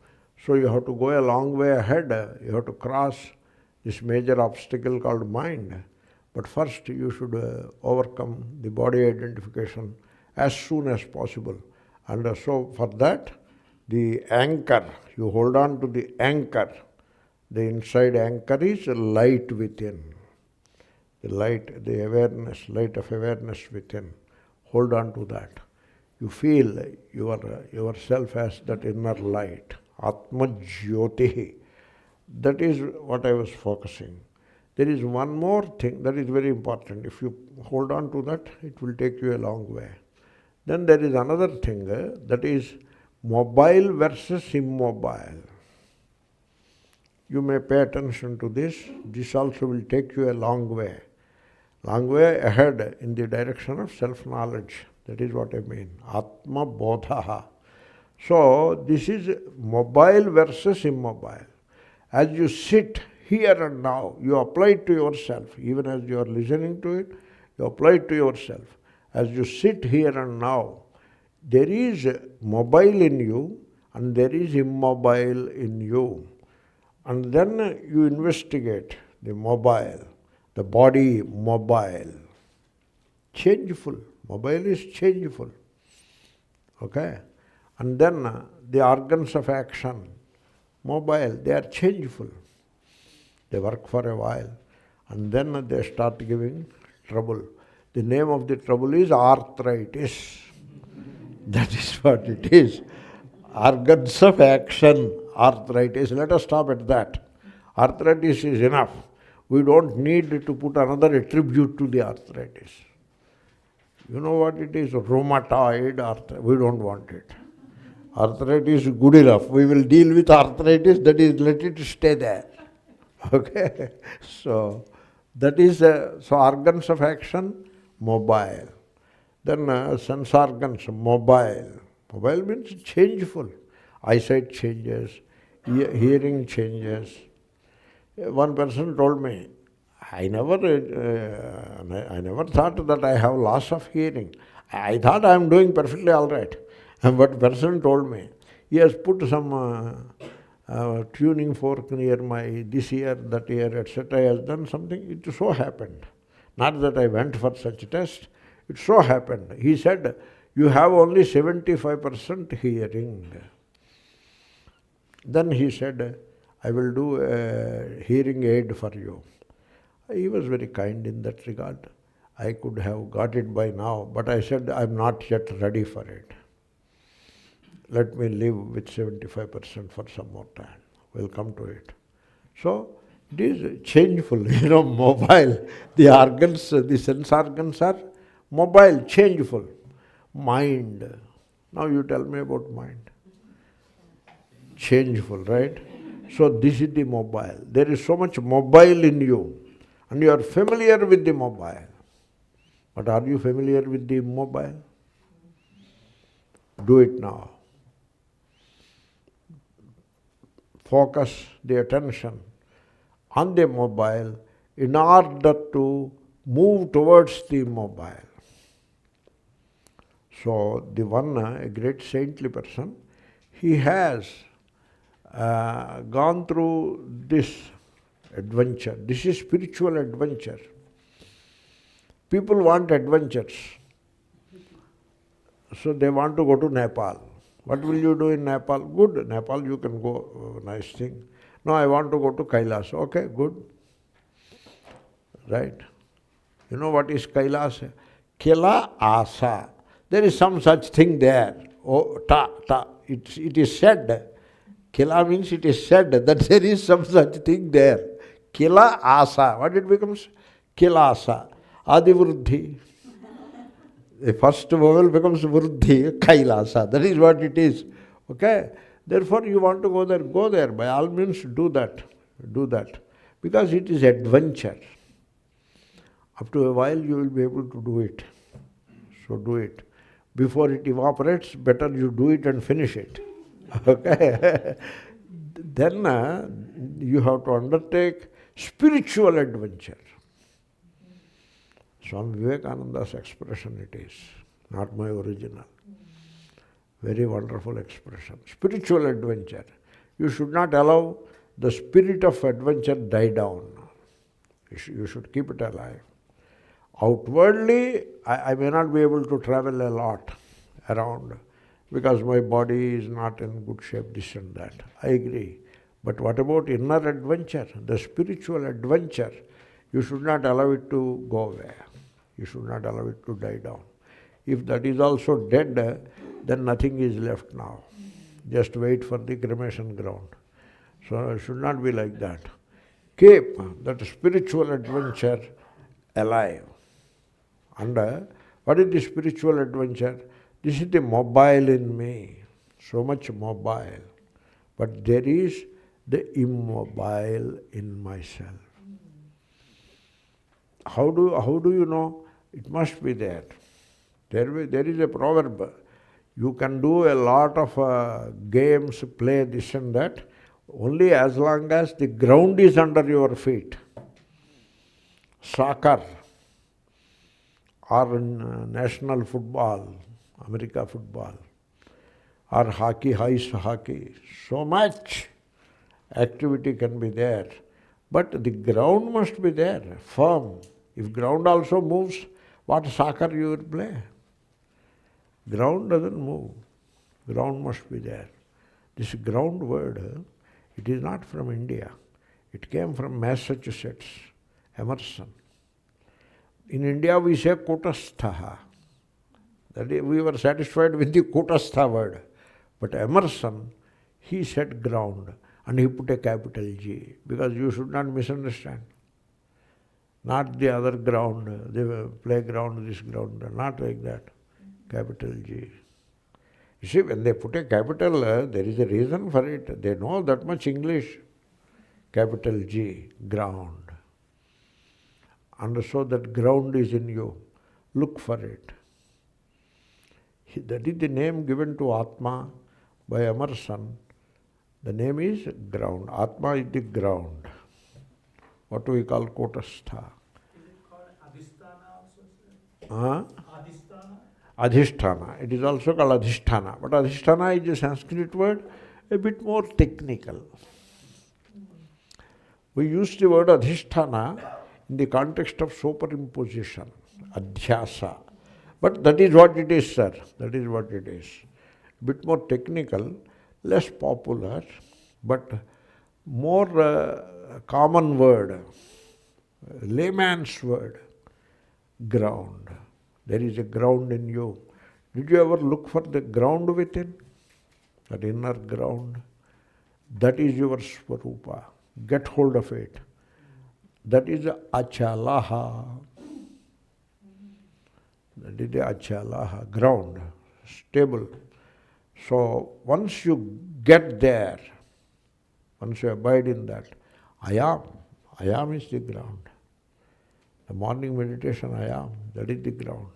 So you have to go a long way ahead. You have to cross this major obstacle called mind. But first you should overcome the body identification as soon as possible. And so for that, the anchor, you hold on to the anchor. The inside anchor is light within. The light, the awareness, light of awareness within. Hold on to that. You feel yourself as that inner light. Ātmajyotihi. That is what I was focusing. There is one more thing that is very important. If you hold on to that, it will take you a long way. Then there is another thing, that is mobile versus immobile. You may pay attention to this. This also will take you a long way ahead in the direction of self-knowledge. That is what I mean. Ātmabodhaḥ. So this is mobile versus immobile. As you sit here and now, you apply it to yourself. Even as you are listening to it, you apply it to yourself. As you sit here and now, there is mobile in you and there is immobile in you. And then you investigate the mobile, the body mobile. Changeful. Mobile is changeful. Okay? And then the organs of action, mobile, they are changeful. They work for a while. And then they start giving trouble. The name of the trouble is arthritis. That is what it is. Organs of action, arthritis. Let us stop at that. Arthritis is enough. We don't need to put another attribute to the arthritis. You know what it is? Rheumatoid arthritis. We don't want it. Arthritis is good enough. We will deal with arthritis, that is, let it stay there. Okay? So, that is, so organs of action, mobile. Then sense organs, mobile. Mobile means changeful. Eyesight changes, hearing changes. One person told me, I never thought that I have loss of hearing. I thought I am doing perfectly all right. And what person told me, he has put some tuning fork near my this ear, that ear, etc. He has done something. It so happened. Not that I went for such a test. It so happened. He said, you have only 75% hearing. Then he said, I will do a hearing aid for you. He was very kind in that regard. I could have got it by now, but I said, I am not yet ready for it. Let me live with 75% for some more time. We'll come to it. So, it is changeful, mobile. The organs, the sense organs are mobile, changeful. Mind. Now you tell me about mind. Changeful, right? So this is the mobile. There is so much mobile in you. And you are familiar with the mobile. But are you familiar with the immobile? Do it now. Focus the attention on the mobile in order to move towards the immobile. So the one, a great saintly person, he has gone through this adventure. This is spiritual adventure. People want adventures. So they want to go to Nepal. What will you do in Nepal? Good. Nepal you can go, nice thing. No, I want to go to Kailas. Okay, good. Right? You know what is Kailas? Kila asa. There is some such thing there. Oh, ta. It is said. Kila means it is said that there is some such thing there. Kila asa. What it becomes? Kila asa. Adivruddhi. The first vowel becomes vruddhi, kailasa. That is what it is. Okay? Therefore, you want to go there. By all means, do that. Do that. Because it is adventure. Up to a while, you will be able to do it. So do it. Before it evaporates, better you do it and finish it. Okay? Then you have to undertake spiritual adventure. Swami Vivekananda's expression it is, not my original. Very wonderful expression. Spiritual adventure. You should not allow the spirit of adventure die down. You should keep it alive. Outwardly, I may not be able to travel a lot around because my body is not in good shape, this and that. I agree. But what about inner adventure, the spiritual adventure? You should not allow it to go away. You should not allow it to die down. If that is also dead, then nothing is left now. Just wait for the cremation ground. So it should not be like that. Keep that spiritual adventure alive. And what is the spiritual adventure? This is the mobile in me. So much mobile. But there is the immobile in myself. How do you know? It must be there. There is a proverb. You can do a lot of games, play this and that, only as long as the ground is under your feet. Soccer or national football, America football, or hockey, ice hockey. So much activity can be there. But the ground must be there, firm. If ground also moves, what soccer you will play? Ground doesn't move. Ground must be there. This ground word, it is not from India. It came from Massachusetts, Emerson. In India we say kutasthaha. That is, we were satisfied with the kutastha word. But Emerson, he said ground and he put a capital G because you should not misunderstand. Not the other ground, the playground, this ground, not like that. Capital G. You see, when they put a capital, there is a reason for it. They know that much English. Capital G, ground. And so that ground is in you. Look for it. That is the name given to Atma by Emerson. The name is ground. Atma is the ground. What do we call kotastha? Is it called adhisthana also, sir? Adhisthana? Adhisthana. It is also called adhisthana. But adhisthana is a Sanskrit word, a bit more technical. We use the word adhisthana in the context of superimposition, adhyasa. But that is what it is, sir. That is what it is. A bit more technical, less popular, but more common word, layman's word, ground. There is a ground in you. Did you ever look for the ground within? That inner ground. That is your swarupa. Get hold of it. That is achalaha. That is the achalaha, ground, stable. So once you get there, once you abide in that, I am is the ground. The morning meditation, I am, that is the ground.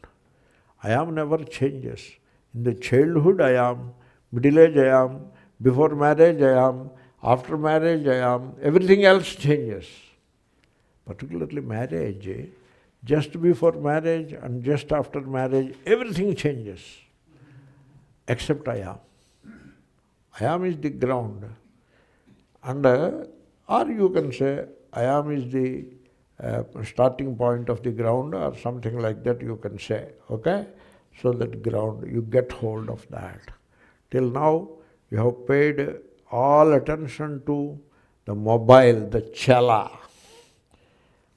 I am never changes. In the childhood, I am, middle age, I am, before marriage, I am, after marriage, I am, everything else changes. Particularly marriage, just before marriage and just after marriage, everything changes, except I am. I am is the ground. And or you can say, I am is the starting point of the ground or something like that you can say, okay? So that ground, you get hold of that. Till now, you have paid all attention to the mobile, the chala,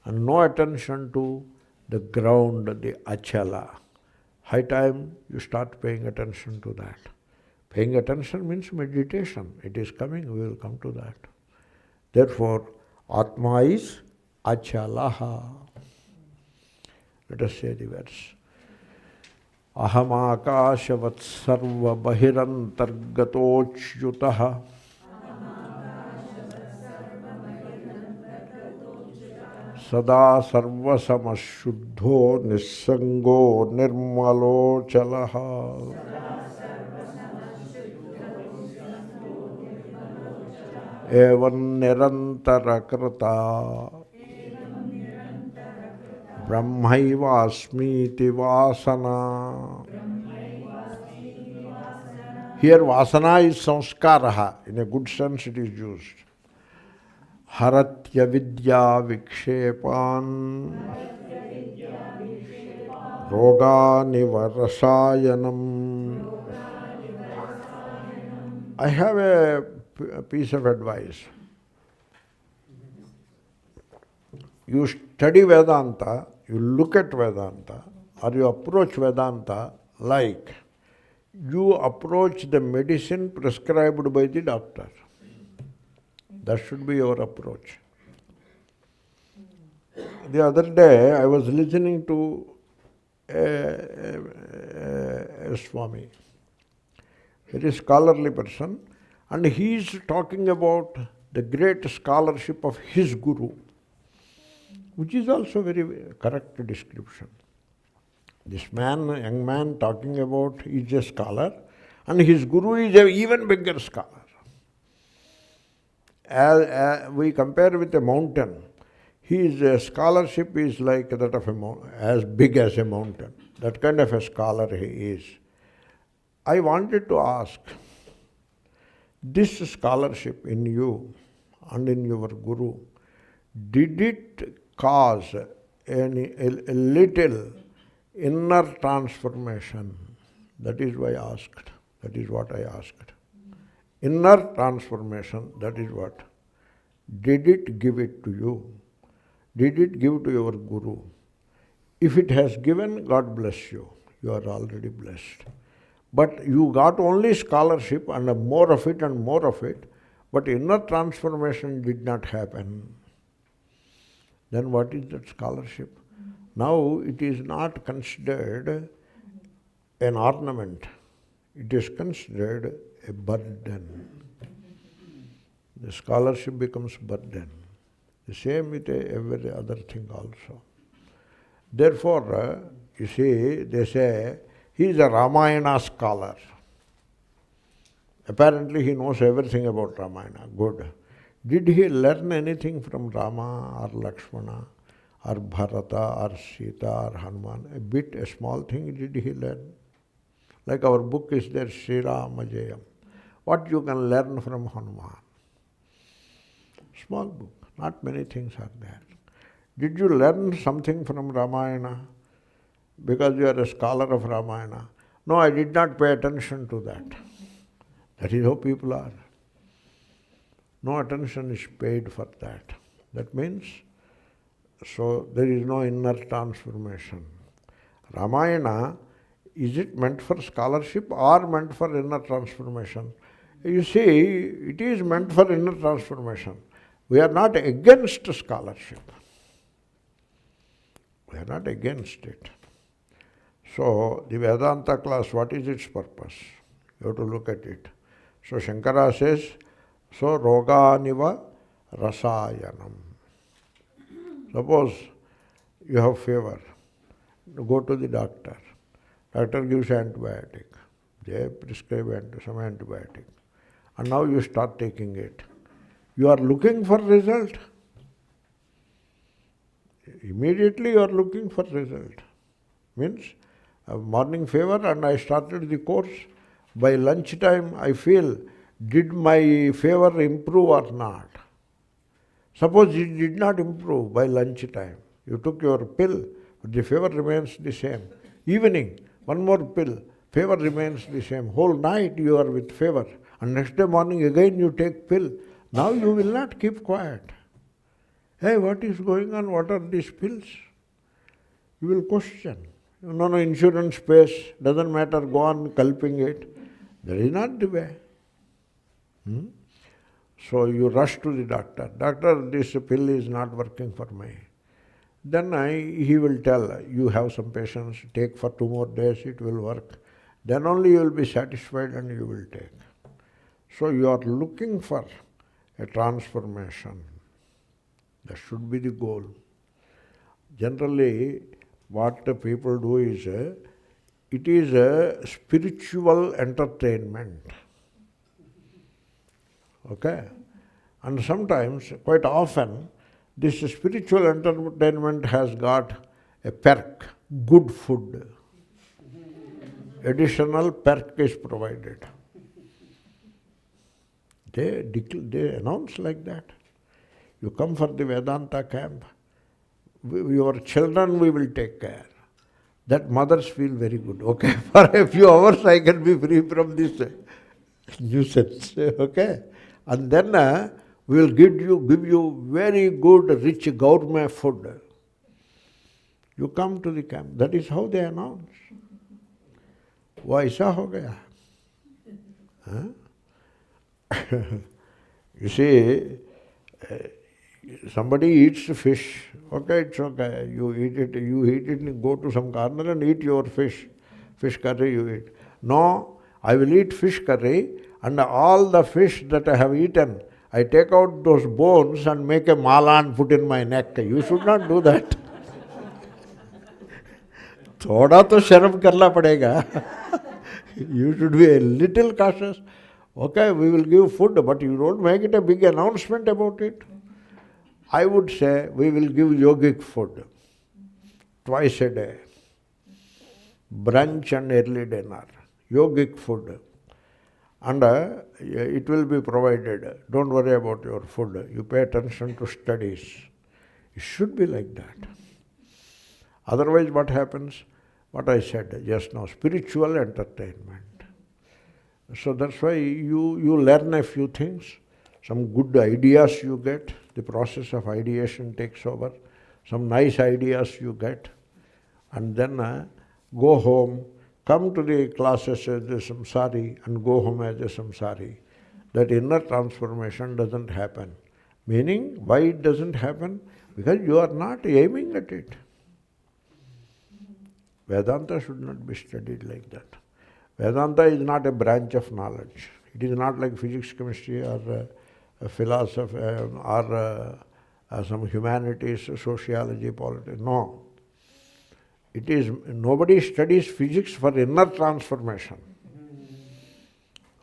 and no attention to the ground, the achala. High time you start paying attention to that. Paying attention means meditation. It is coming, we will come to that. Therefore, Atma is achalaha. Let us say the verse. ahamākāśavatsarvabahirantargato'cyutaḥ sadā sarvasamaḥ śuddho niḥsaṅgo nirmalo'calaḥ evaṃ nirantarākṛtā brahmaivāsmīti vāsanā. Here vāsanā is samskaraha. In a good sense it is used. Haratyavidyāvikṣepān rogāniva rasāyanam. I have a piece of advice. You study Vedanta, you look at Vedanta, or you approach Vedanta like you approach the medicine prescribed by the doctor. That should be your approach. The other day I was listening to a Swami, very scholarly person, and he is talking about the great scholarship of his guru, which is also very correct description. This man, young man talking about, is a scholar, and his guru is an even bigger scholar. As we compare with a mountain, his scholarship is like that of as big as a mountain. That kind of a scholar he is. I wanted to ask, this scholarship in you and in your guru, did it cause a little inner transformation? That is why I asked. That is what I asked. Inner transformation, that is what. Did it give it to you? Did it give to your guru? If it has given, God bless you. You are already blessed. But you got only scholarship and more of it and more of it, but inner transformation did not happen. Then what is that scholarship? Now it is not considered an ornament. It is considered a burden. The scholarship becomes burden. The same with every other thing also. Therefore, you see, they say, he is a Ramayana scholar. Apparently he knows everything about Ramayana. Good. Did he learn anything from Rama or Lakshmana or Bharata or Sita or Hanuman? A bit, a small thing did he learn? Like our book is there, Sri Rama Jayam. What you can learn from Hanuman? Small book, not many things are there. Did you learn something from Ramayana because you are a scholar of Ramayana? No, I did not pay attention to that. That is how people are. No attention is paid for that. That means, so there is no inner transformation. Ramayana, is it meant for scholarship or meant for inner transformation? You see, it is meant for inner transformation. We are not against scholarship. We are not against it. So, the Vedanta class, what is its purpose? You have to look at it. So, Shankara says, so rogāniva rasāyanam. Suppose you have fever, go to the doctor. Doctor gives antibiotic. They prescribe some antibiotic. And now you start taking it. You are looking for result. Immediately you are looking for result. Means, a morning fever and I started the course. By lunchtime I feel, did my fever improve or not? Suppose it did not improve by lunchtime. You took your pill, but the fever remains the same. Evening, one more pill, fever remains the same. Whole night you are with fever. And next day morning again you take pill. Now you will not keep quiet. Hey, what is going on? What are these pills? You will question. No, insurance pays, doesn't matter, go on culping it. That is not the way. So you rush to the doctor. Doctor, this pill is not working for me. then he will tell, you have some patience, take for 2 more days, it will work. Then only you will be satisfied and you will take. So you are looking for a transformation. That should be the goal. Generally, what the people do is, it is a spiritual entertainment. Okay? And sometimes, quite often, this spiritual entertainment has got a perk, good food. Additional perk is provided. They announce like that. You come for the Vedanta camp, your children we will take care. That mothers feel very good. Okay, for a few hours I can be free from this nuisance. Okay? And then we will give you very good, rich gourmet food. You come to the camp. That is how they announce. वो ऐसा हो गया. You see, somebody eats fish. Okay, it's okay. You eat it, go to some corner and eat your fish. Fish curry you eat. No, I will eat fish curry, and all the fish that I have eaten, I take out those bones and make a mala and put in my neck. You should not do that. थोड़ा तो शर्म करना पड़ेगा. You should be a little cautious. Okay, we will give food, but you don't make it a big announcement about it. I would say we will give yogic food twice a day. Brunch and early dinner. Yogic food. And it will be provided. Don't worry about your food. You pay attention to studies. It should be like that. Otherwise what happens? What I said just now, spiritual entertainment. So that's why you learn a few things, some good ideas you get, the process of ideation takes over, some nice ideas you get, and then go home, come to the classes as a samsari and go home as a samsari. That inner transformation doesn't happen. Meaning, why it doesn't happen? Because you are not aiming at it. Vedanta should not be studied like that. Vedanta is not a branch of knowledge. It is not like physics, chemistry, or philosophy, or some humanities, sociology, politics. No. It is, nobody studies physics for inner transformation.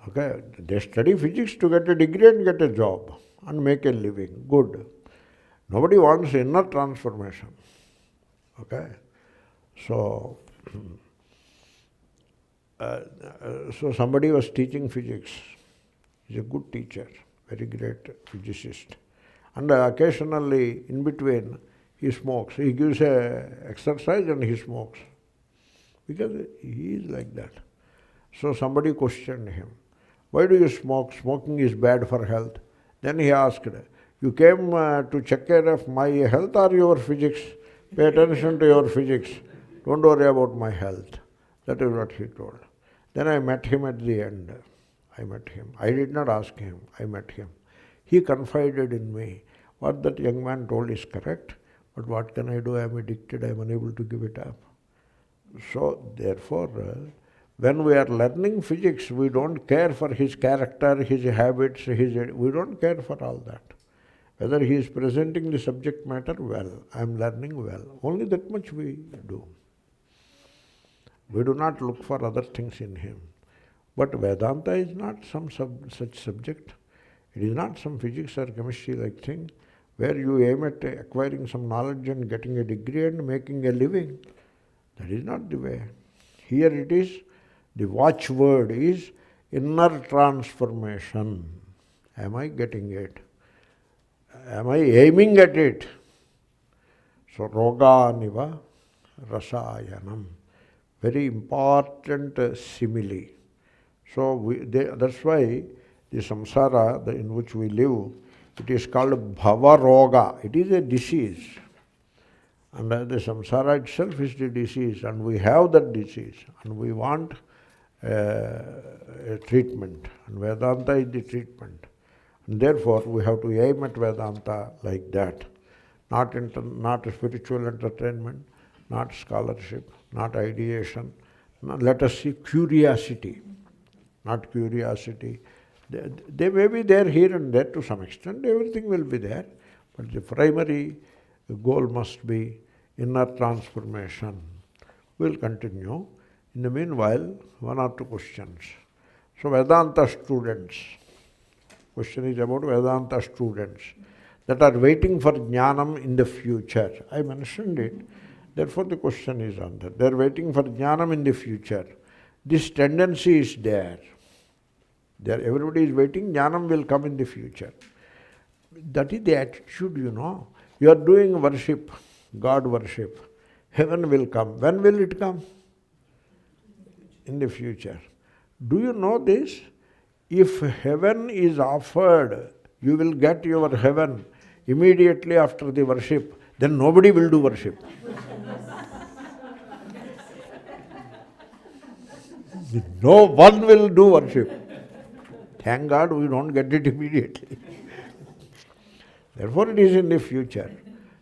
Okay? They study physics to get a degree and get a job and make a living. Good. Nobody wants inner transformation. Okay? So somebody was teaching physics. He's a good teacher, very great physicist. And occasionally, in between, he smokes. He gives a exercise and he smokes. Because he is like that. So somebody questioned him. Why do you smoke? Smoking is bad for health. Then he asked, you came to check care of my health or your physics? Pay attention to your physics. Don't worry about my health. That is what he told. Then I met him at the end. I met him. I did not ask him. I met him. He confided in me. What that young man told is correct, but what can I do? I am addicted. I am unable to give it up. So, therefore, when we are learning physics, we don't care for his character, his habits, we don't care for all that. Whether he is presenting the subject matter well, I am learning well. Only that much we do. We do not look for other things in him. But Vedanta is not some such subject. It is not some physics or chemistry-like thing where you aim at acquiring some knowledge and getting a degree and making a living. That is not the way. Here it is, the watchword is inner transformation. Am I getting it? Am I aiming at it? So, rogāniva, rasāyanam. Very important simile. So, that's why the samsara in which we live, it is called bhava roga. It is a disease. And the samsara itself is the disease, and we have that disease, and we want a treatment. And Vedanta is the treatment. And therefore, we have to aim at Vedanta like that. not spiritual entertainment, not scholarship, not ideation. Let us see curiosity, not curiosity. They may be there here and there to some extent, everything will be there, but the primary goal must be inner transformation. We'll continue. In the meanwhile, one or two questions. So Vedanta students, question is about Vedanta students that are waiting for jnanam in the future. I mentioned it, therefore the question is on that. They are waiting for jnanam in the future. This tendency is there. Everybody is waiting, jnanam will come in the future. That is the attitude, you know. You are doing worship, God worship. Heaven will come. When will it come? In the future. Do you know this? If heaven is offered, you will get your heaven immediately after the worship, then nobody will do worship. No one will do worship. Thank God we don't get it immediately. Therefore it is in the future.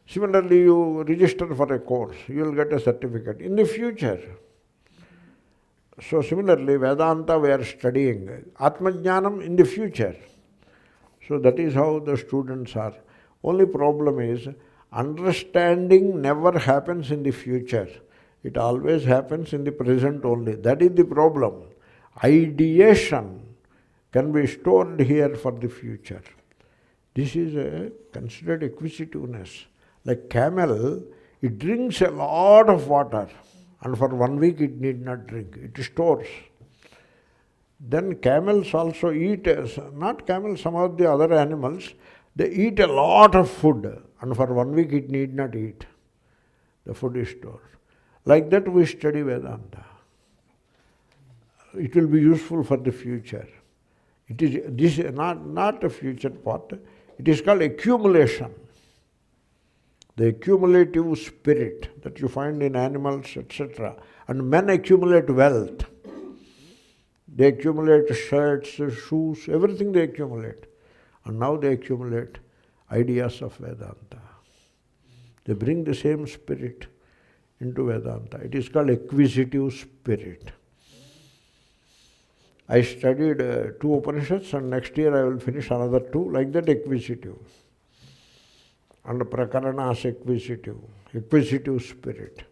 Similarly, you register for a course, you will get a certificate in the future. So similarly, Vedanta we are studying, Atmajnanam in the future. So that is how the students are. Only problem is, understanding never happens in the future. It always happens in the present only. That is the problem. Ideation can be stored here for the future. This is considered acquisitiveness. Like camel, it drinks a lot of water, and for 1 week it need not drink. It stores. Then camels also eat, not camels, some of the other animals, they eat a lot of food, and for 1 week it need not eat. The food is stored. Like that we study Vedanta. It will be useful for the future. It is this not a future part. It is called accumulation. The accumulative spirit that you find in animals, etc. And men accumulate wealth. They accumulate shirts, shoes, everything they accumulate. And now they accumulate ideas of Vedanta. They bring the same spirit into Vedanta. It is called acquisitive spirit. I studied 2 Upanishads, and next year I will finish another 2, like that acquisitive. And Prakaranas acquisitive spirit.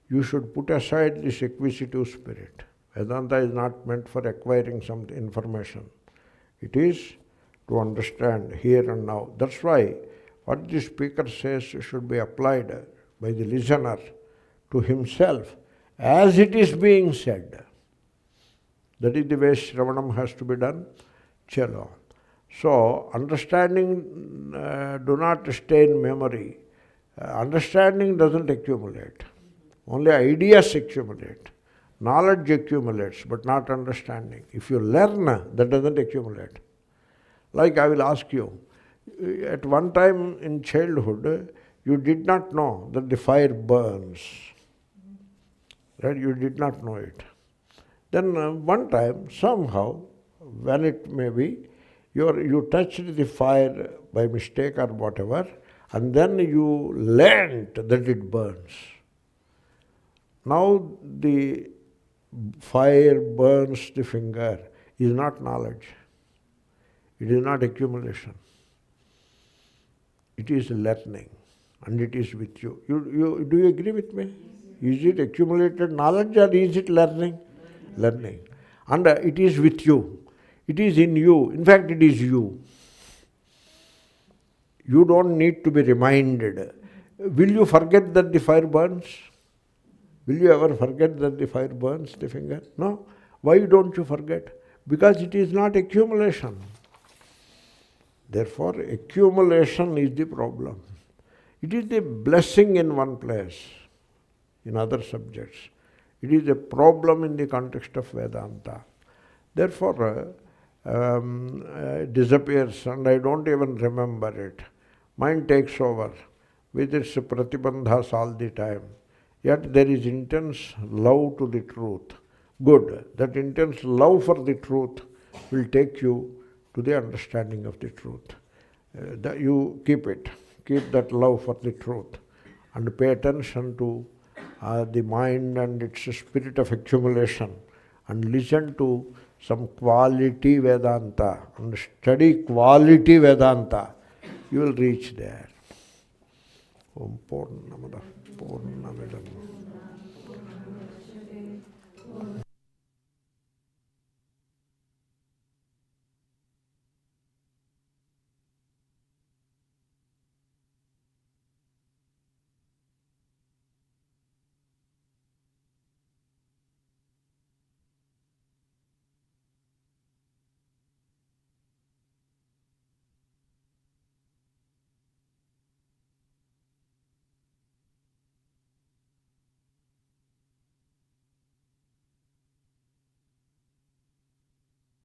You should put aside this acquisitive spirit. Vedanta is not meant for acquiring some information. It is to understand here and now. That's why what the speaker says should be applied by the listener to himself as it is being said. That is the way Shravanam has to be done. Chalo. So, understanding do not stay in memory. Understanding doesn't accumulate. Only ideas accumulate. Knowledge accumulates, but not understanding. If you learn, that doesn't accumulate. Like I will ask you, at one time in childhood, you did not know that the fire burns. Right? You did not know it. Then one time, somehow, when it may be, you touched the fire by mistake or whatever, and then you learned that it burns. Now the fire burns the finger is not knowledge. It is not accumulation. It is learning, and it is with you. Do you agree with me? Is it accumulated knowledge or is it learning? Learning. And it is with you. It is in you. In fact, it is you. You don't need to be reminded. Will you forget that the fire burns? Will you ever forget that the fire burns the finger? No. Why don't you forget? Because it is not accumulation. Therefore, accumulation is the problem. It is a blessing in one place, in other subjects. It is a problem in the context of Vedanta. Therefore, it disappears and I don't even remember it. Mind takes over with its pratibandhas all the time. Yet there is intense love to the truth. Good. That intense love for the truth will take you to the understanding of the truth. You keep it. keep that love for the truth, and pay attention to the mind and its spirit of accumulation, and listen to some quality Vedanta, and study quality Vedanta, you will reach there. Om Purnamada Purnamidam